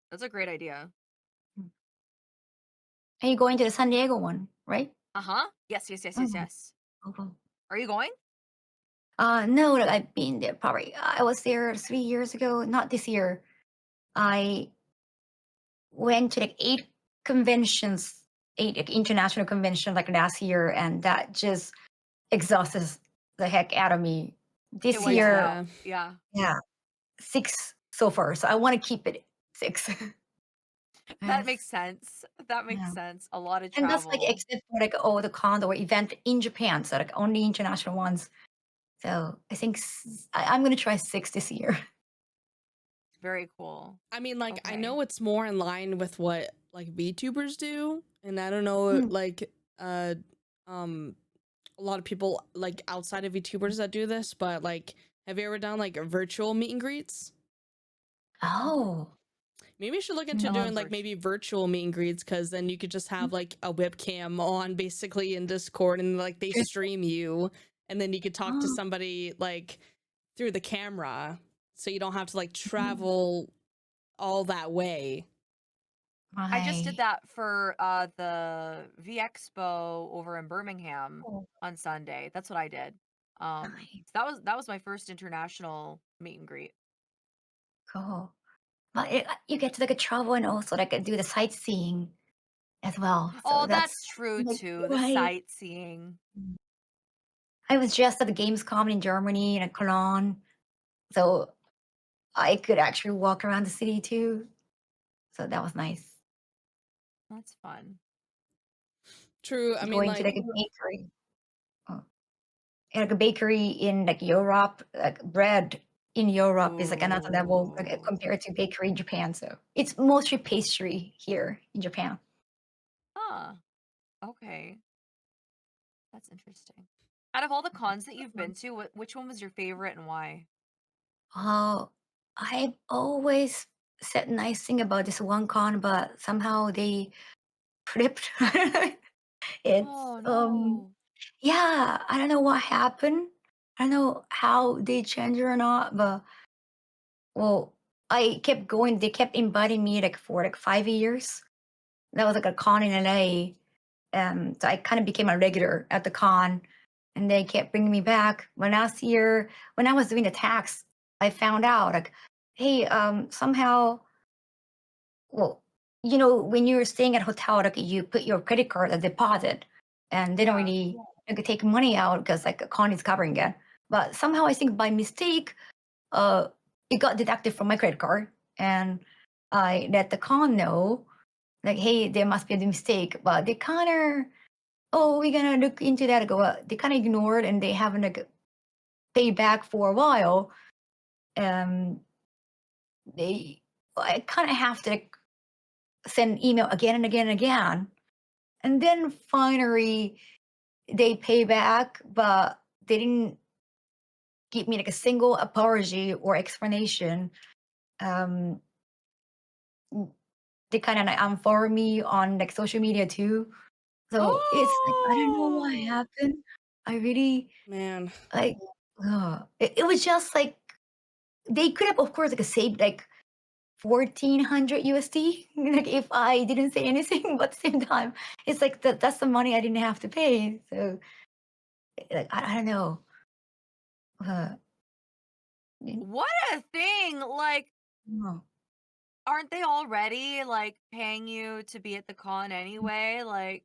S2: That's a great idea.
S3: And you're going to the San Diego one, right?
S2: Uh-huh. Yes, yes, yes, yes,
S3: Oh,
S2: yes.
S3: okay.
S2: Are you going?
S3: No, like, I've been there probably. I was there 3 years ago. Not this year. I went to like 8 conventions, 8 like, international conventions like last year, and that just exhausted the heck out of me.
S2: It
S3: This
S2: wipes you
S3: year,
S2: out. Yeah.
S3: yeah, 6 so far. So I want to keep it 6.
S2: That makes
S3: Yes.
S2: sense. That makes
S3: Yeah.
S2: sense. A lot of
S3: And that's like
S2: travel.
S3: except for like all the condo or event in Japan, so like only international ones. So I think I'm gonna try 6 this year.
S2: Very cool.
S1: I mean, like, I
S2: Okay.
S1: know it's more in line with what like VTubers do, and I don't know,
S3: Mm.
S1: like, a lot of people like outside of VTubers that do this, but like, have you ever done like virtual meet and greets?
S3: Oh,
S1: Maybe you should look into
S3: no.
S1: doing like maybe virtual meet and greets, because then you could just have like a webcam on basically in Discord, and like they stream you, and then you could talk to
S3: Oh,
S1: somebody like through the camera, so you don't have to like
S3: mm,
S1: travel all that way.
S2: I just did
S3: right.
S2: that for the V Expo over in Birmingham
S3: Oh,
S2: on Sunday. That's what I did.
S3: nice.
S2: So that was my first international meet and greet.
S3: Cool. But you get to like a travel and also like do the sightseeing as well. So
S2: Oh,
S3: that's
S2: that's true
S3: like
S2: too. The
S3: right.
S2: sightseeing.
S3: Mm. I was just at the Gamescom in Germany and Cologne, so I could actually walk around the city too. So that was nice.
S2: That's fun.
S1: True. I mean,
S3: Going to
S1: like,
S3: like a bakery. Oh, and, like a bakery in like Europe, like bread in Europe is like another level like,
S2: Ooh.
S3: compared to bakery in Japan. So it's mostly pastry here in Japan.
S2: Huh. Okay. That's interesting. Out of all the cons that you've been to, which one was your favorite and why?
S3: Oh, I've always said nice thing about this one con, but somehow they flipped. It's
S2: Oh no.
S3: yeah, I don't know what happened. I don't know how they changed or not, but well, I kept going. They kept inviting me like for like 5 years. That was like a con in LA. So I kind of became a regular at the con, and they kept bringing me back. When last year, when I was doing the tax, I found out like, hey, somehow, well, when you're staying at a hotel, like you put your credit card as deposit, and they don't
S2: Yeah.
S3: really take money out because like a con is covering it. But somehow I think by mistake, uh, it got deducted from my credit card, and I let the con know, like, hey, there must be a mistake. But they kind of, oh, we're gonna look into that. Go, they kind of ignored, and they haven't like paid back for a while. Um, I kind of have to like, send email again and again and again, and then finally they pay back, but they didn't give me like a single apology or explanation. Um, they kind of like unfollow me on like social media too. So it's like I don't know what
S2: Oh,
S3: happened. I really
S1: Man.
S3: like it was just like they could have of course like saved like 1400 USD like if I didn't say anything, but at the same time it's like that's the money I didn't have to pay. So like I don't know. Uh,
S2: what a thing! Like,
S3: no.
S2: aren't they already like paying you to be at the con anyway? Like,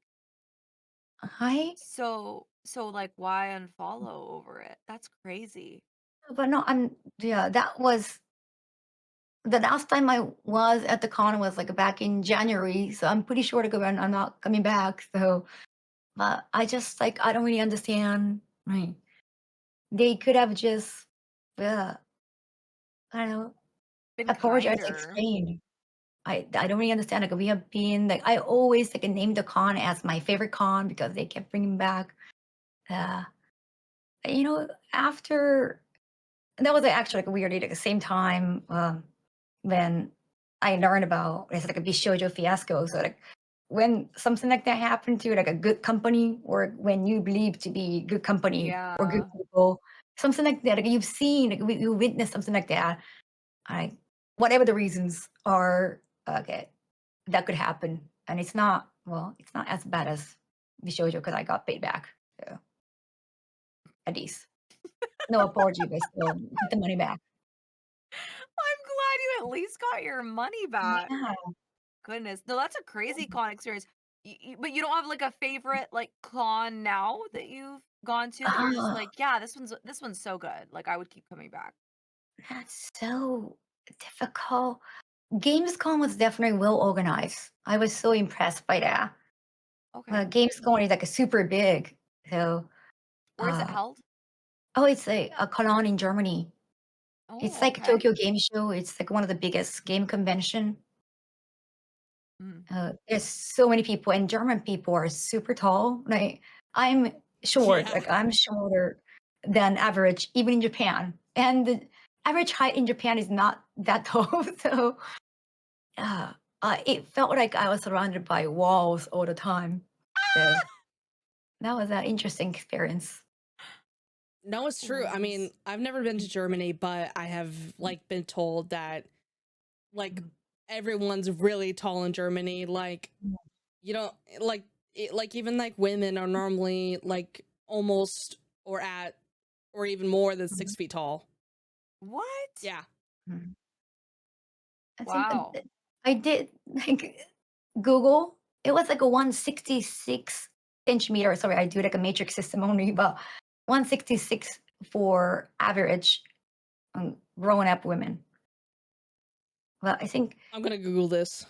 S3: I
S2: so like, why unfollow over it? That's crazy.
S3: but no, yeah, that was the last time I was at the con was like back in January, so I'm pretty sure to go and I'm not coming back. So, but I just like I don't really understand. Right? They could have just, uh, I don't know,
S2: Been
S3: apologize,
S2: kinder.
S3: explained. I don't really understand. Like we have been like I always like named the con as my favorite con because they kept bringing back. Uh, after that was actually like weirdly like the same time. When I learned about it's like a Bishoujo fiasco. So like when something like that happened to like a good company or when you believe to be good company or good
S2: Yeah.
S3: people, something like that, like you've seen, like you witnessed something like that. I whatever the reasons are, okay, that could happen. And it's not as bad as Bishoujo because I got paid back. So at least. No apology, but still get the money back.
S2: I'm glad you at least got your money back.
S3: Yeah.
S2: Goodness. No, that's a crazy con experience. But you don't have like a favorite like con now that you've gone to that you're just
S3: Oh,
S2: like, yeah, this one's so good. Like I would keep coming back.
S3: that's so difficult. Gamescom was definitely well organized. I was so impressed by that.
S2: Okay.
S3: Gamescom is like a super big. So,
S2: Where is it
S3: uh,
S2: held?
S3: oh, it's a Cologne in Germany. It's
S2: Oh,
S3: like
S2: okay.
S3: Tokyo Game Show. It's like one of the biggest game convention.
S2: Mm.
S3: There's so many people, and German people are super tall. Like I'm short.
S1: Yeah.
S3: Like I'm shorter than average, even in Japan. And the average height in Japan is not that tall. So uh, it felt like I was surrounded by walls all the time. So that was an interesting experience.
S1: No, it's true. I mean,
S2: Nice.
S1: I've never been to Germany, but I have like been told that like
S3: Mhm.
S1: everyone's really tall in Germany. Like you don't like like even like women are normally like almost or at or even more than
S3: Mhm.
S1: 6 feet tall.
S2: What?
S1: Yeah.
S3: Mhm. I think
S2: Wow.
S3: I did like Google. It was like a 166 centimeter. Sorry, I do like a matrix system only, but 166 for average grown up women. Well, I think
S1: I'm gonna Google this.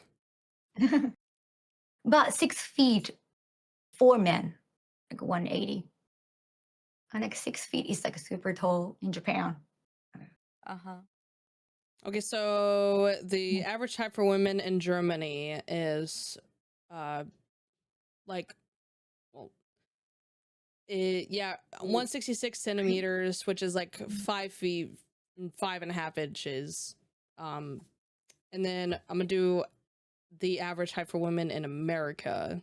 S3: about 6 feet for men, like 180. And like 6 feet is like super tall in Japan.
S2: Uh-huh.
S1: Okay, so the average height for women in Germany is uh like well yeah 166 centimeters, which is like 5 feet and 5.5 inches. Um and then I'm gonna do the average height for women in America.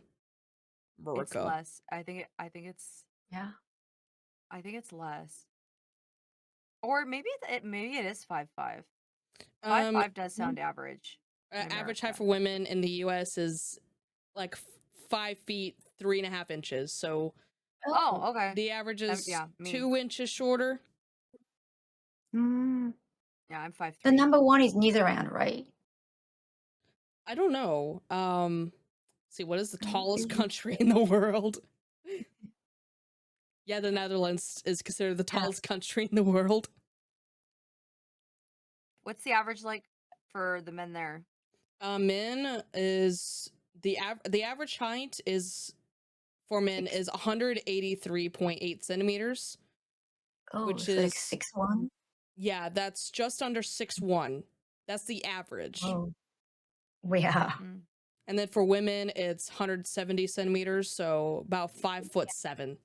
S2: It's
S1: America.
S2: less.
S3: Yeah.
S2: I think it's less. Or maybe maybe it is 5'5".
S1: Um,
S2: 5'5" does sound average in
S1: average height
S2: America.
S1: for women in the U.S. is like 5 feet 3.5 inches. So
S2: Oh, okay.
S1: the average is
S2: Yeah, me.
S1: 2 inches shorter.
S3: Mm.
S2: Yeah, I'm
S3: The
S2: 5'3".
S3: number one is Netherlands, right?
S1: I don't know. See, what is the tallest
S3: Maybe.
S1: country in the world? Yeah, the Netherlands is considered the
S3: Yeah.
S1: tallest country in the world.
S2: What's the average like for the men there?
S1: Men is the average height is for men is 183.8 centimeters,
S3: Oh,
S1: which
S3: so like
S1: is
S3: 6'1"?
S1: yeah, that's just under 6'1". That's the average.
S3: Oh, yeah.
S2: Mm.
S1: And then for women, it's 170 centimeters, so about 5'7".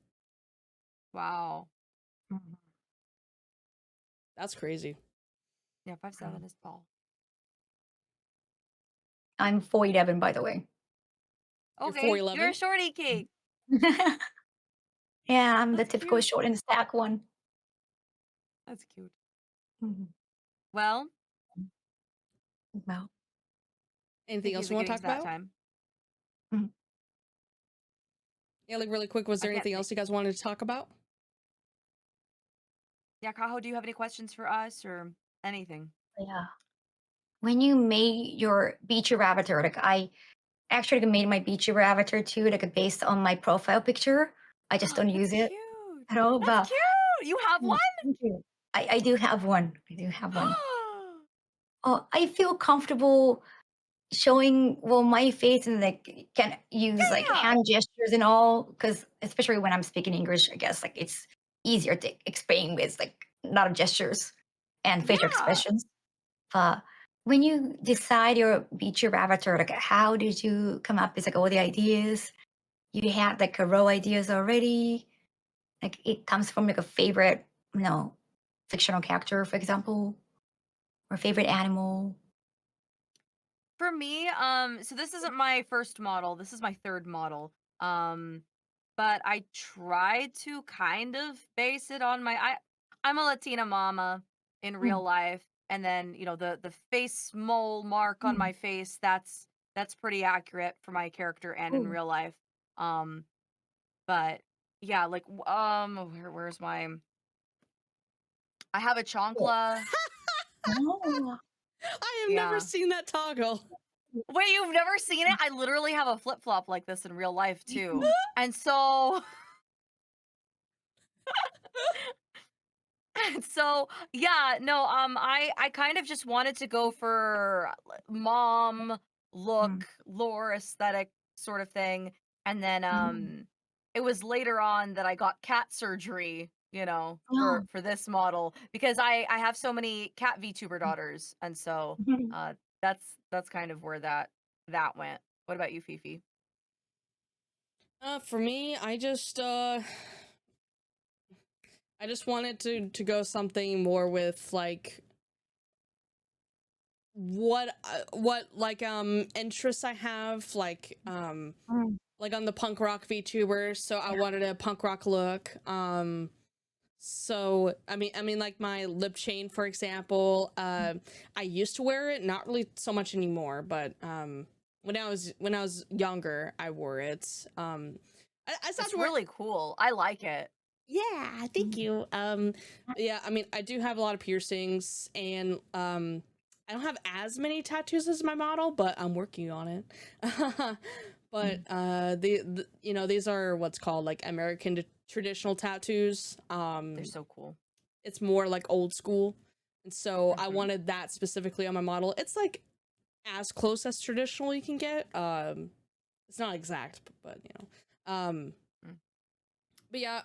S2: Wow.
S3: Mhm.
S1: That's crazy.
S2: Yeah, 5'7" is tall.
S3: I'm 4'11", by the way.
S1: You're
S2: Okay, you're
S1: 4'11"?
S2: a shorty cake.
S3: Yeah, I'm the
S2: That's
S3: typical
S2: cute.
S3: short and stack one.
S2: That's cute.
S3: Mhm.
S2: Well,
S3: Well,
S1: Anything
S2: thank you
S1: else
S2: for
S1: you want to
S2: giving
S1: talk
S2: us that
S1: about?
S2: time.
S3: mhm.
S1: Yeah, like really quick, was
S2: I
S1: there
S2: can't
S1: anything
S2: think.
S1: else you guys wanted to talk about?
S2: Yeah, Kaho, do you have any questions for us or anything?
S3: Yeah. When you made your VTuber avatar, like I actually made my VTuber avatar too, like based on my profile picture. I just don't
S2: That's
S3: use it
S2: cute.
S3: at all.
S2: That's
S3: But
S2: cute. You have one?
S3: thank you. I do have one. I do have one. Oh, I feel comfortable showing my face and like can use like
S2: Yeah.
S3: hand gestures and all because especially when I'm speaking English, I guess like it's easier to explain with like a lot of gestures and facial
S2: Yeah.
S3: expressions. But when you decide your VTuber avatar, like how did you come up with like all the ideas? You had like a raw ideas already. Like it comes from like a favorite, fictional character, for example, or favorite animal.
S2: For me, so this isn't my first model. This is my third model. But I tried to kind of base it on I'm a Latina mama in
S3: Mm,
S2: real life, and then the face mole mark on
S3: mm.
S2: my face, that's pretty accurate for my character and in
S3: Oh,
S2: real life. Um, but yeah, like where's my I have a
S3: cool.
S2: chancla.
S3: Oh,
S1: I have never
S2: Yeah.
S1: seen that toggle.
S2: Wait, you've never seen it? I literally have a flip flop like this in real life too. And so so yeah, no, I kind of just wanted to go for mom
S3: mm,
S2: look, lore aesthetic sort of thing. And then
S3: mm.
S2: it was later on that I got cat surgery,
S3: Oh,
S2: for this model because I have so many cat VTuber daughters. And so
S3: mhm.
S2: uh that's kind of where that went. What about you, Fifi?
S1: For me, I just wanted to go something more with like what like interests I have
S3: Mm,
S1: like on the punk rock VTubers, so I
S3: yeah.
S1: wanted a punk rock look. So I mean like my lip chain, for example, I used to wear it, not really so much anymore, but when I was younger, I wore it. I stopped
S2: It's
S1: wearing.
S2: really cool. I like it.
S1: Yeah, thank
S3: Mm,
S1: you. Yeah, I mean, I do have a lot of piercings, and I don't have as many tattoos as my model, but I'm working on it. But
S3: mm,
S1: these are what's called like American traditional tattoos.
S2: They're so cool.
S1: It's more like old school, and so I
S2: Hmm.
S1: wanted that specifically on my model. It's like as close as traditional you can get. It's not exact, but but yeah,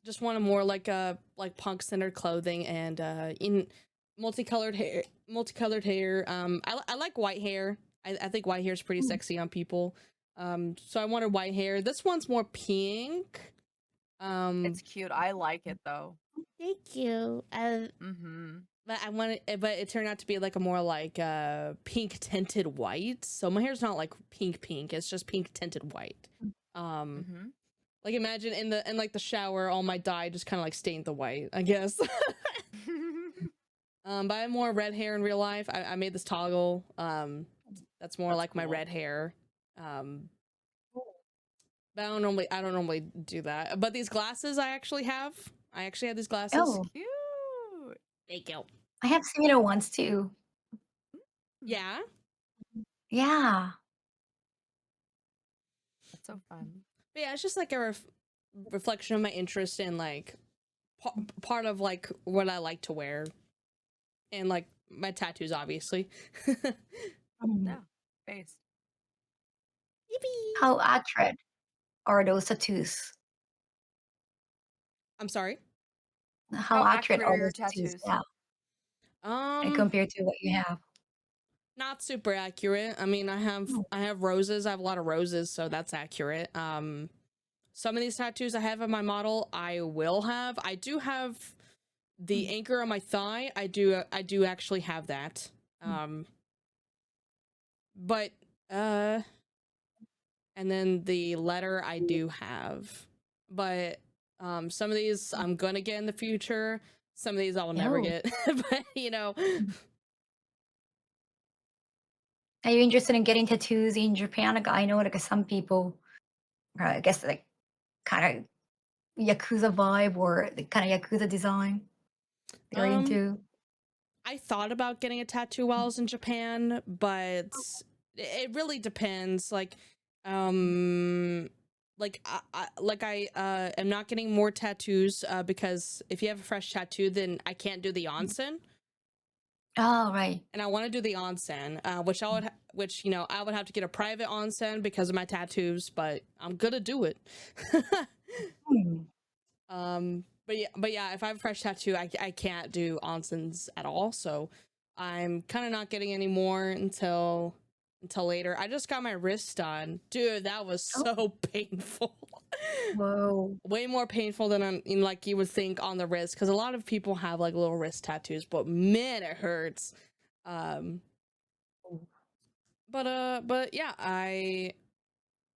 S1: just wanted more like punk centered clothing and in multicolored hair. I like white hair. I think white hair is pretty
S3: mm.
S1: sexy on people. So I wanted white hair. This one's more pink.
S2: It's cute. I like it though.
S1: Thank you.
S2: Mm-hmm.
S1: But but it turned out to be like a more like pink tinted white. So my hair's not like pink. It's just pink tinted white. Um,
S2: Mm-hmm.
S1: Like imagine in like the shower, all my dye just kind of like stained the white, I guess. But I have more red hair in real life. I made this toggle. That's more
S2: That's
S1: like my
S2: cool.
S1: red hair. But I don't normally do that. But these glasses I actually have. I actually have these glasses.
S3: Oh,
S2: Cute.
S1: Thank you.
S3: I have similar ones too.
S1: Yeah.
S3: Yeah.
S2: That's so fun.
S1: But yeah, it's just like a reflection of my interest in like part of like what I like to wear, and like my tattoos, obviously.
S2: Yeah. Based.
S1: Yippee!
S3: How accurate are those tattoos?
S1: I'm sorry.
S3: How
S2: How
S3: accurate
S2: accurate
S3: are
S2: are your
S3: those tattoos?
S2: tattoos?
S3: Yeah, and compared to what you have.
S1: Not super accurate. I mean, I have roses. I have a lot of roses, so that's accurate. Some of these tattoos I have on my model, I will have. I do have the anchor on my thigh. I do actually have that. But and then the letter I do have. But some of these I'm gonna get in the future. Some of these I'll never
S3: Oh.
S1: get. But you know,
S3: Are you interested in getting tattoos in Japan? Like I know, like some people, I guess, like kind of yakuza vibe or the kind of yakuza design they're into.
S1: I thought about getting a tattoo while I was in Japan, but it really depends. Like I am not getting more tattoos because if you have a fresh tattoo, then I can't do the onsen.
S3: Oh, right.
S1: And I want to do the onsen, which I would I would have to get a private onsen because of my tattoos, but I'm gonna do it. But yeah, if I have a fresh tattoo, I can't do onsens at all. So I'm kind of not getting any more until later. I just got my wrist done, dude. That was so painful.
S3: Whoa.
S1: Way more painful than like you would think on the wrist, because a lot of people have like little wrist tattoos, but man, it hurts. But yeah,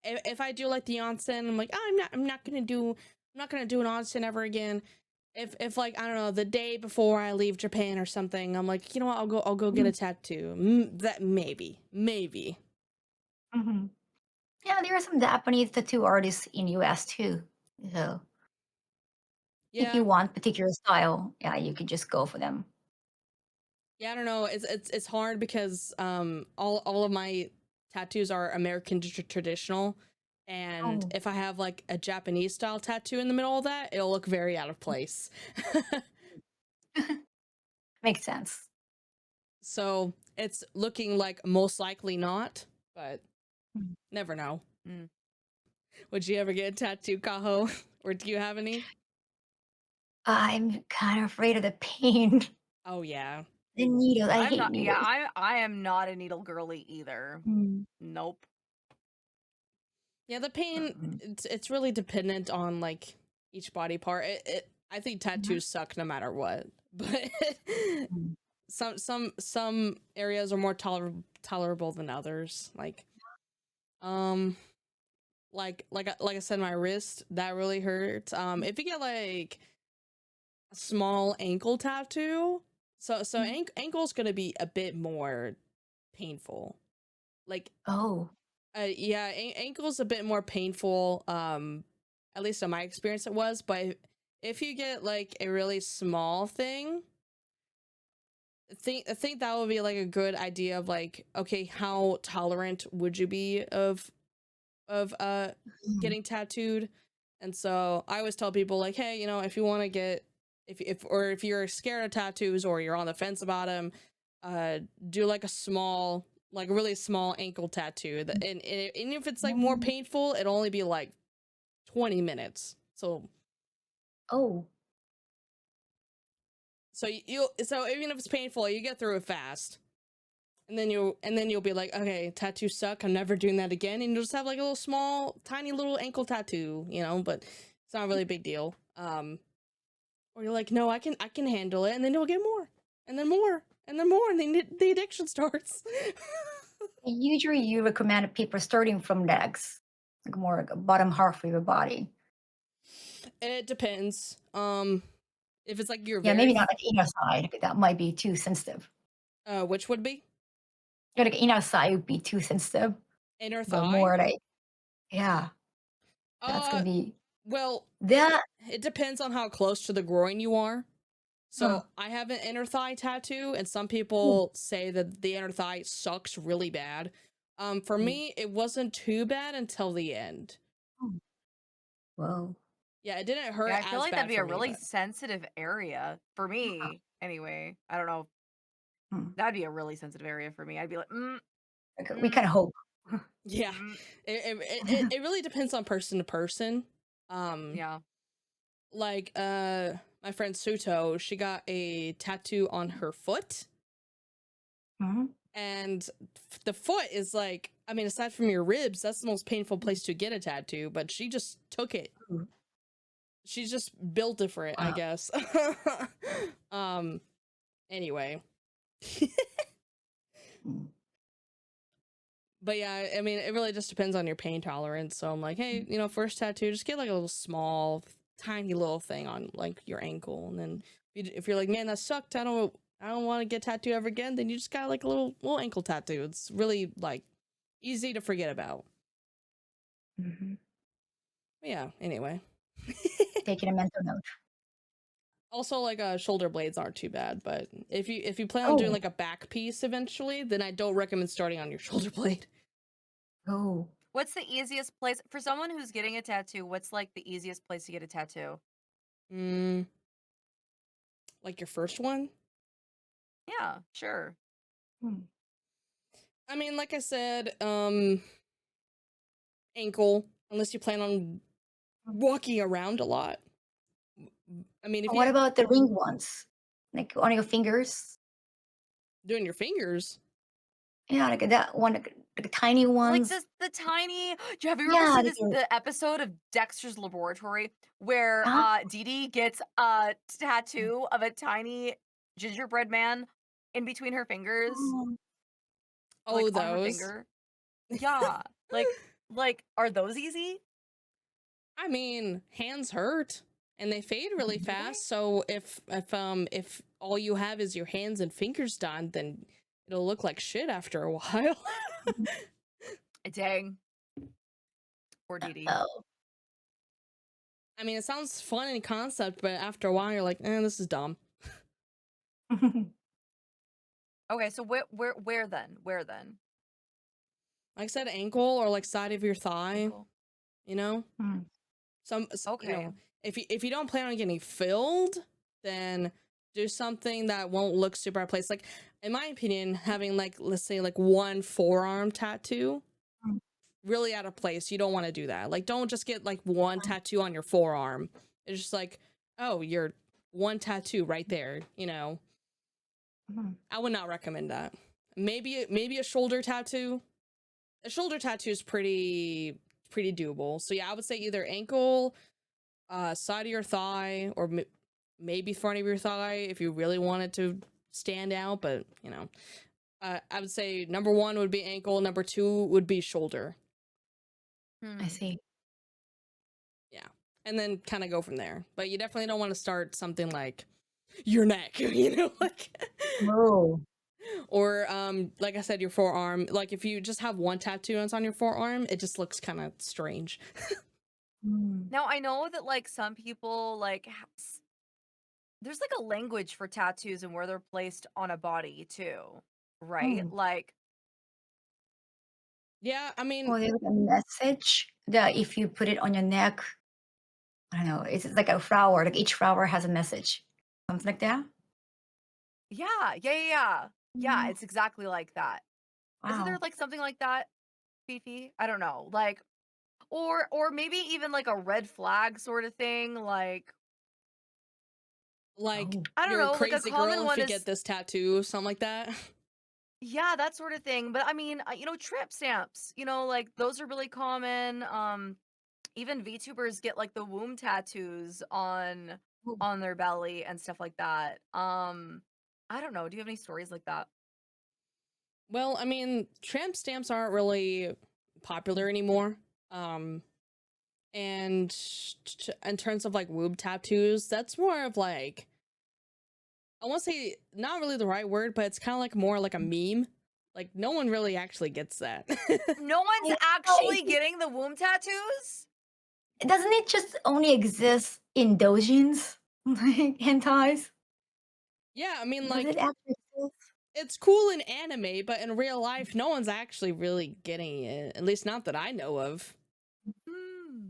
S1: if I do like the onsen, I'm like, oh, I'm not gonna do an onsen ever again. If like, I don't know, the day before I leave Japan or something, I'm like, you know what, I'll go get a tattoo. That maybe.
S3: Mm-hmm. Yeah, there are some Japanese tattoo artists in US too. So if you
S1: Yeah.
S3: want particular style, yeah, you could just go for them.
S1: Yeah, I don't know. It's hard because all of my tattoos are American traditional, and
S3: Oh.
S1: if I have like a Japanese style tattoo in the middle of that, it'll look very out of place.
S3: Makes sense.
S1: So it's looking like most likely not, but
S3: Mm.
S1: never know.
S2: Mm.
S1: Would you ever get a tattoo, Kaho? Or do you have any?
S3: I'm kind of afraid of the pain.
S1: Oh yeah.
S3: The needles. I
S2: I'm
S3: hate
S2: not. Yeah,
S3: needles.
S2: I am not a needle girly either.
S3: Mm.
S2: Nope.
S1: Yeah, the pain, it's really dependent on like each body part. I think tattoos suck no matter what. But
S3: Mm.
S1: some areas are more tolerable than others. Like like I said, my wrist, that really hurts. If you get like a small ankle tattoo, so ankle's gonna be a bit more painful. Like
S3: Oh.
S1: yeah, ankle's a bit more painful. At least in my experience, it was. But if you get like a really small thing, I think that would be like a good idea of like, okay, how tolerant would you be of getting tattooed? And so I always tell people like, hey, if you want to get if you're scared of tattoos or you're on the fence about them, do like a small, like really small ankle tattoo. And if it's like more painful, it'll only be like 20 minutes. So
S3: Oh.
S1: so even if it's painful, you get through it fast. And then you'll be like, okay, tattoos suck. I'm never doing that again. And you'll just have like a little small, tiny little ankle tattoo, but it's not really a big deal. Or you're like, no, I can handle it, and then you'll get more, and then more, and then more, and then the addiction starts.
S3: Usually, you recommend people starting from legs, like more like a bottom half of your body.
S1: It depends. If it's like you're
S3: Yeah, maybe
S1: very,
S3: not like inner side. That might be too sensitive.
S1: which would be
S3: Yeah, like inner side would be too sensitive,
S1: inner
S3: but
S1: thigh.
S3: more like yeah, that's
S1: Uh,
S3: gonna be
S1: well,
S3: that.
S1: it depends on how close to the groin you are.
S3: Huh.
S1: So I have an inner thigh tattoo, and some
S3: Mm,
S1: people say that the inner thigh sucks really bad. For
S3: mm,
S1: me, it wasn't too bad until the end.
S3: mm. Whoa.
S1: Yeah, it didn't
S2: Yeah,
S1: hurt
S2: I feel
S1: as
S2: like that'd
S1: bad
S2: be
S1: for
S2: a
S1: me,
S2: really
S1: but
S2: sensitive area for
S3: Huh.
S2: me. Anyway, I don't know.
S3: Mm.
S2: That'd be a really sensitive area for me. I'd be like,
S3: Okay, we
S2: mm,
S3: kind of hope.
S1: yeah,
S2: mm.
S1: it really depends on person to person. Um,
S2: Yeah.
S1: like my friend Suto, she got a tattoo on her foot,
S3: Mhm.
S1: and the foot is like, I mean, aside from your ribs, that's the most painful place to get a tattoo, but she just took it.
S3: Mm.
S1: She's just built different, I
S3: Wow.
S1: guess. um, anyway.
S3: Mm.
S1: But yeah, I mean, it really just depends on your pain tolerance. So I'm like, hey, first tattoo, just get like a little small, tiny little thing on like your ankle, and then if you're like, man, that sucked, I don't want to get tattooed ever again, then you just got like a little ankle tattoo. It's really like easy to forget about.
S3: Mhm.
S1: But yeah. Anyway.
S3: Taking a mental note.
S1: Also, like shoulder blades aren't too bad, but if you plan on doing
S3: Oh,
S1: like a back piece eventually, then I don't recommend starting on your shoulder blade.
S3: oh.
S2: What's the easiest place for someone who's getting a tattoo? What's like the easiest place to get a tattoo?
S1: Mm, like your first one.
S2: Yeah, sure.
S3: Mm.
S1: I mean, like I said, ankle, unless you plan on walking around a lot. I mean, if you
S3: What
S1: have
S3: about the ring ones? Like on your fingers?
S1: doing your fingers.
S3: Yeah, like that one, like tiny
S2: Like
S3: ones.
S2: the tiny have you ever
S3: Yeah,
S2: seen
S3: like
S2: this the episode of Dexter's Laboratory where
S3: huh?
S2: Dee Dee gets a tattoo of a tiny gingerbread man in between her fingers,
S3: Oh,
S2: like
S1: Oh,
S2: on her
S1: those.
S2: finger? Yeah. Like are those easy?
S1: I mean, hands hurt and they fade really
S2: Do they?
S1: fast. So if all you have is your hands and fingers done, then it'll look like shit after a while.
S2: Dang. Poor Dee Dee.
S3: oh.
S1: I mean, it sounds fun in concept, but after a while, you're like, this is dumb.
S2: Okay, so where then? Where then?
S1: Like I said, ankle or like side of your thigh.
S2: Ankle.
S1: You know,
S3: Mm.
S2: Okay.
S1: if you don't plan on getting filled, then do something that won't look super out of place. Like, in my opinion, having like, let's say like one forearm tattoo,
S3: Mm.
S1: really out of place. You don't want to do that. Like, don't just get like one tattoo on your forearm. It's just like, oh, you're one tattoo right there.
S3: Mhm.
S1: I would not recommend that. Maybe a shoulder tattoo. A shoulder tattoo is pretty doable. So yeah, I would say either ankle, side of your thigh, or maybe front of your thigh if you really want it to stand out. But I would say number one would be ankle, number two would be shoulder.
S3: I see.
S1: Yeah, and then kind of go from there. But you definitely don't want to start something like your neck, like.
S3: Oh.
S1: Or like I said, your forearm. Like if you just have one tattoo and it's on your forearm, it just looks kind of strange.
S3: Mm.
S2: Now I know that like some people like there's like a language for tattoos and where they're placed on a body too, right?
S3: Oh.
S2: Like
S1: Yeah, I mean,
S3: Well, there's a message that if you put it on your neck, I don't know, it's like a flower. Like each flower has a message, something like that.
S2: yeah,
S3: Mm.
S2: it's exactly like that. Isn't there
S3: Wow.
S2: like something like that, Fifi? I don't know. Like or maybe even like a red flag sort of thing,
S1: like
S3: Oh.
S2: I don't
S1: you're a
S2: know, like a
S1: crazy
S2: common
S1: girl if
S2: one
S1: you
S2: is
S1: get this tattoo, something like that.
S2: yeah, that sort of thing. But I mean, trip stamps, like those are really common. Even VTubers get like the womb tattoos
S3: Oh.
S2: on their belly and stuff like that. I don't know. Do you have any stories like that?
S1: Well, I mean, tramp stamps aren't really popular anymore. And in terms of like woob tattoos, that's more of like I won't say not really the right word, but it's kind of like more like a meme. Like no one really actually gets that.
S2: No one's actually getting the womb tattoos?
S3: Doesn't it just only exist in doujins, like hentais?
S1: Yeah, I mean,
S3: Does
S1: like
S3: it actually exist?
S1: it's cool in anime, but in real life, no one's actually really getting it. At least not that I know of.
S2: Hmm.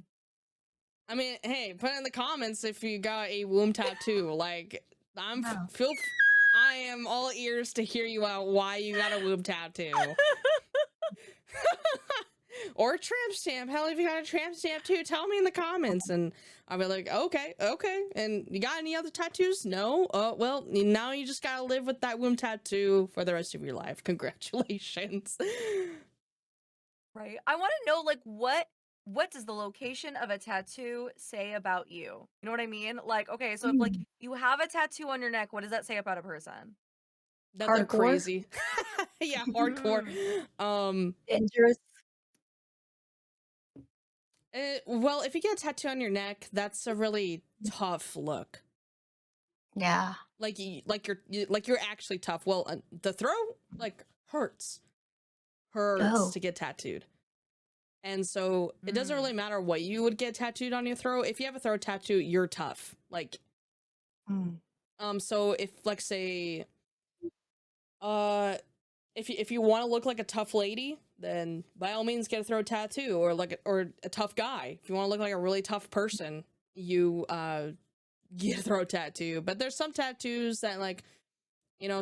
S1: I mean, hey, put in the comments if you got a womb tattoo. Like,
S3: No.
S1: I am all ears to hear you out why you got a womb tattoo. Or a tramp stamp. Hell, if you got a tramp stamp too, tell me in the comments, and I'll be like, okay. And you got any other tattoos? No. Oh, well, now you just gotta live with that womb tattoo for the rest of your life. Congratulations.
S2: Right. I want to know, like, what does the location of a tattoo say about you? You know what I mean? Like, okay, so if like
S3: Mm.
S2: you have a tattoo on your neck, what does that say about a person?
S1: That they're
S3: Hardcore?
S1: crazy. Yeah, hardcore.
S3: Dangerous?
S1: Well, if you get a tattoo on your neck, that's a really tough look.
S3: Yeah.
S1: Like you're actually tough. Well, the throat like hurts
S3: Oh.
S1: to get tattooed, and so it doesn't
S2: Mm.
S1: really matter what you would get tattooed on your throat. If you have a throat tattoo, you're tough. Like,
S3: Mm.
S1: so if like say, if you want to look like a tough lady, then by all means get a throat tattoo, or or a tough guy. If you want to look like a really tough person, you get a throat tattoo. But there's some tattoos that like,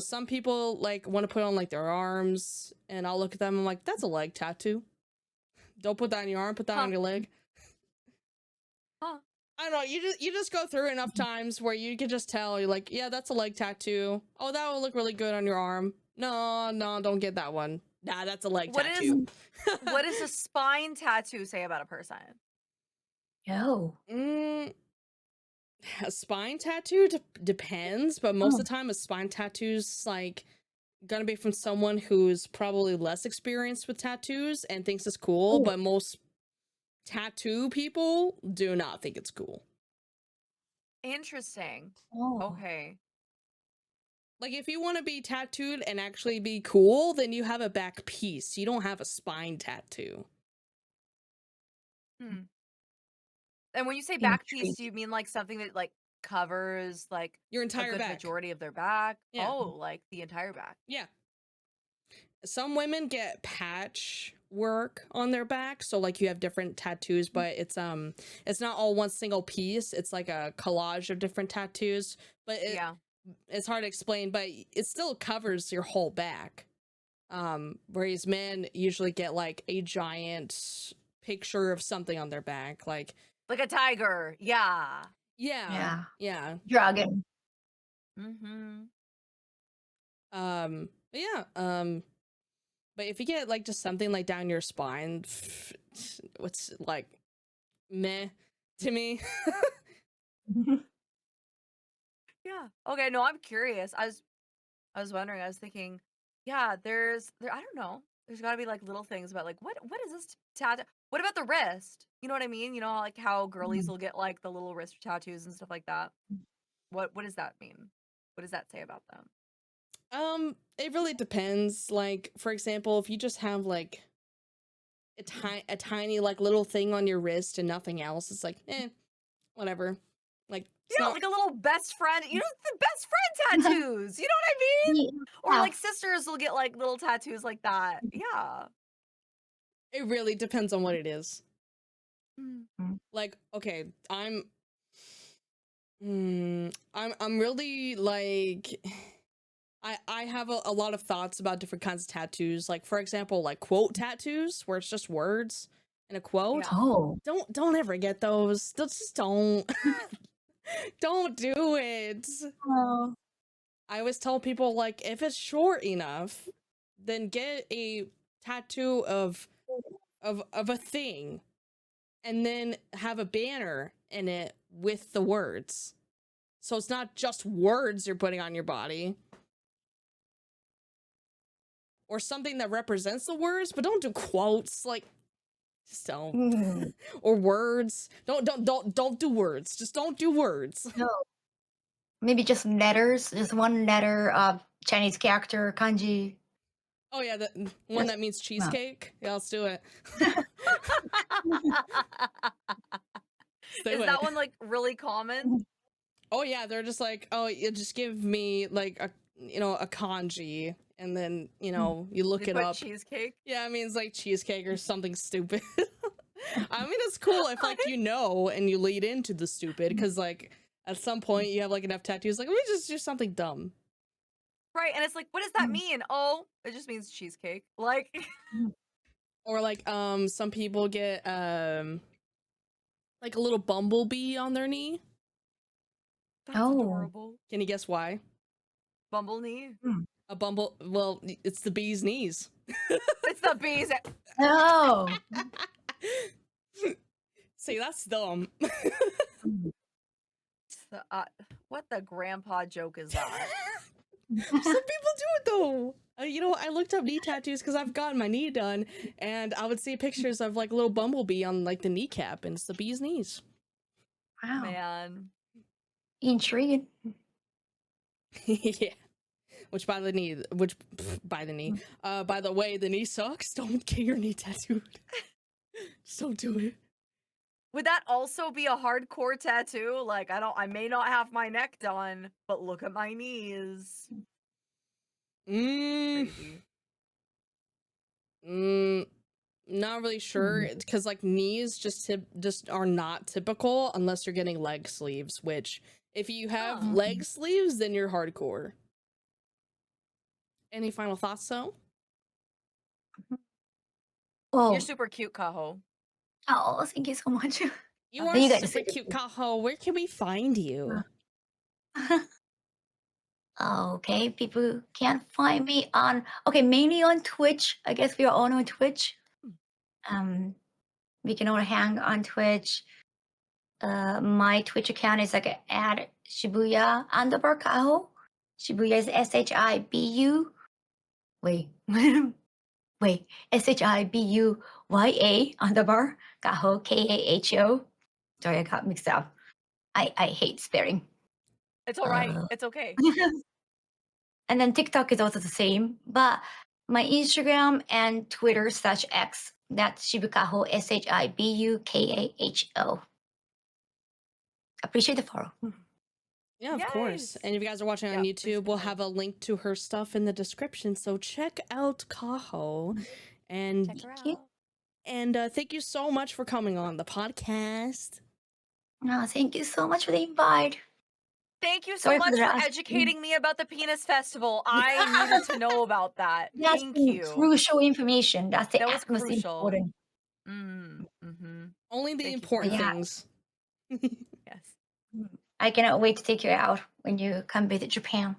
S1: some people like want to put on like their arms, and I'll look at them and I'm like, that's a leg tattoo. Don't put that on your arm, put that
S2: Huh.
S1: on your leg.
S2: Huh.
S1: I don't know, you just go through enough times where you can just tell, you're like, yeah, that's a leg tattoo. Oh, that will look really good on your arm. No, don't get that one. Nah, that's a leg tattoo.
S2: What does a spine tattoo say about a person?
S3: Oh.
S1: A spine tattoo depends, but most of the time a spine tattoo's like gonna be from someone who's probably less experienced with tattoos and thinks it's cool,
S3: Oh.
S1: but most tattoo people do not think it's cool.
S2: Interesting.
S3: Oh.
S2: Okay.
S1: Like, if you want to be tattooed and actually be cool, then you have a back piece. You don't have a spine tattoo.
S2: Hmm. And when you say back piece, do
S3: Intriguing.
S2: you mean like something that like covers like
S1: Your
S2: a
S1: entire
S2: good
S1: back.
S2: majority of their back?
S1: Yeah.
S2: Oh, like the entire back.
S1: Yeah. Some women get patch work on their back, so like you have different tattoos, but it's not all one single piece. It's like a collage of different tattoos, but
S2: Yeah.
S1: it's hard to explain, but it still covers your whole back. Whereas men usually get like a giant picture of something on their back, like
S2: Like a tiger. Yeah.
S1: yeah.
S3: Dragon.
S2: Mm-hmm.
S1: But yeah, but if you get like just something like down your spine, what's like meh to me.
S2: Yeah. Okay, no, I'm curious. I was wondering, I was thinking, yeah, there I don't know. There's got to be like little things about like what is this tattoo? What about the wrist? You know what I mean? You know, like how girlies will get like the little wrist tattoos and stuff like that. What does that mean? What does that say about them?
S1: It really depends. Like, for example, if you just have like a tiny like little thing on your wrist and nothing else, it's like, whatever. Like, it's
S2: Yeah,
S1: not
S2: like a little best friend. You know, the best friend tattoos. You know what I mean? Or
S3: Yeah.
S2: like sisters will get like little tattoos like that. Yeah.
S1: it really depends on what it is.
S2: Mm.
S1: Like, okay, I'm really like I have a lot of thoughts about different kinds of tattoos. Like, for example, like quote tattoos where it's just words in a quote.
S2: Yeah.
S3: Oh.
S1: Don't ever get those. Just don't. Don't do it.
S3: Oh.
S1: I always tell people, like, if it's short enough, then get a tattoo of a thing, and then have a banner in it with the words. So it's not just words you're putting on your body. Or something that represents the words, but don't do quotes. Like, just don't.
S3: Mm.
S1: Or words. Don't do words. Just don't do words.
S3: No. Maybe just letters, just one letter of Chinese character, kanji.
S1: Oh yeah, the one
S3: Yes.
S1: that means cheesecake. Yeah, let's do it.
S2: Is that one like really common?
S1: Oh yeah, they're just like, oh, you just give me like a a kanji, and then you look
S2: They
S1: it
S2: put
S1: up.
S2: cheesecake.
S1: Yeah, it means like cheesecake or something stupid. I mean, it's cool if like and you lead into the stupid, because like at some point you have like enough tattoos, like let me just do something dumb.
S2: Right, and it's like, what does that mean? Oh, it just means cheesecake. Like,
S1: Or like some people get like a little bumblebee on their knee.
S2: that's
S3: Oh.
S2: adorable.
S1: Can you guess why?
S2: Bumble knee.
S1: A bumble, well, it's the bee's knees.
S2: It's the bees.
S3: Oh.
S1: See, that's dumb.
S2: What the grandpa joke is that?
S1: Some people do it though. I looked up knee tattoos because I've gotten my knee done, and I would see pictures of like a little bumblebee on like the kneecap, and it's the bee's knees.
S3: Wow.
S2: Man.
S3: Intriguing.
S1: Yeah. By the way, the knee sucks. Don't get your knee tattooed. Just don't do it.
S2: Would that also be a hardcore tattoo? Like, I may not have my neck done, but look at my knees. Crazy.
S1: Not really sure, because like knees just are not typical unless you're getting leg sleeves, which if you have leg sleeves, then you're hardcore. Any final thoughts though?
S3: Oh.
S2: You're super cute, Kaho.
S3: Oh, thank you so much.
S1: You are
S3: Then you guys
S1: super
S3: say-
S1: cute, Kaho. Where can we find you?
S3: Okay, people can't find me on mainly on Twitch. I guess we are all on Twitch. We can all hang on Twitch. My Twitch account is like at Shibuya _ Kaho. Shibuya is SHIBU. Wait. Wait. SHIBUYA _ Kaho KAHO. Sorry, I got mixed up. I hate spelling.
S2: It's all right. It's okay.
S3: And then TikTok is also the same, but my Instagram and Twitter /X, that's Shibukaho, SHIBUKAHO. Appreciate the follow.
S1: Yeah, of course.
S2: Yes.
S1: And if you guys are watching on
S2: Yeah, please
S1: YouTube, we'll
S2: do.
S1: have a link to her stuff in the description. So check out Kaho. And
S2: Check her
S3: Thank you.
S2: out.
S1: and thank you so much for coming on the podcast.
S3: No, thank you so much for the invite.
S2: Thank you so
S3: Sorry for
S2: much
S3: the
S2: for
S3: last-
S2: educating me about the penis festival. I needed to know about that.
S3: That's
S2: Thank
S3: some
S2: you.
S3: crucial information. That's the
S2: That was
S3: most
S2: crucial.
S3: important.
S2: Mm-hmm.
S1: Only the
S2: Thank you so
S1: important
S3: much.
S1: things.
S2: Yes.
S3: I cannot wait to take you out when you come visit Japan.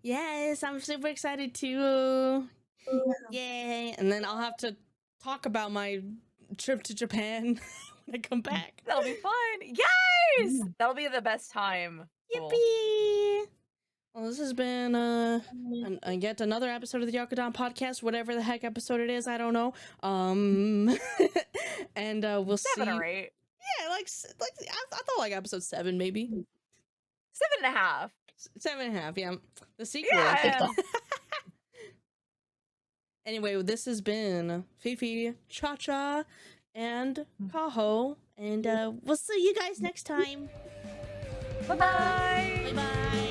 S1: Yes, I'm super excited too. Yay. And then I'll have to talk about my trip to Japan when I come back.
S2: That'll be fun. Yes! That'll be the best time. Cool.
S1: Yippee! Well, this has been yet another episode of the Oyakodon podcast, whatever the heck episode it is, I don't know. And we'll
S2: 7
S1: see.
S2: or 8.
S1: Yeah, I thought like episode 7 maybe.
S2: 7.5.
S1: 7.5, yeah. The sequel.
S2: Yeah.
S1: Anyway, this has been Fifi, Cha-Cha, and Kaho, and we'll see you guys next time.
S2: Bye-bye.
S1: Bye-bye.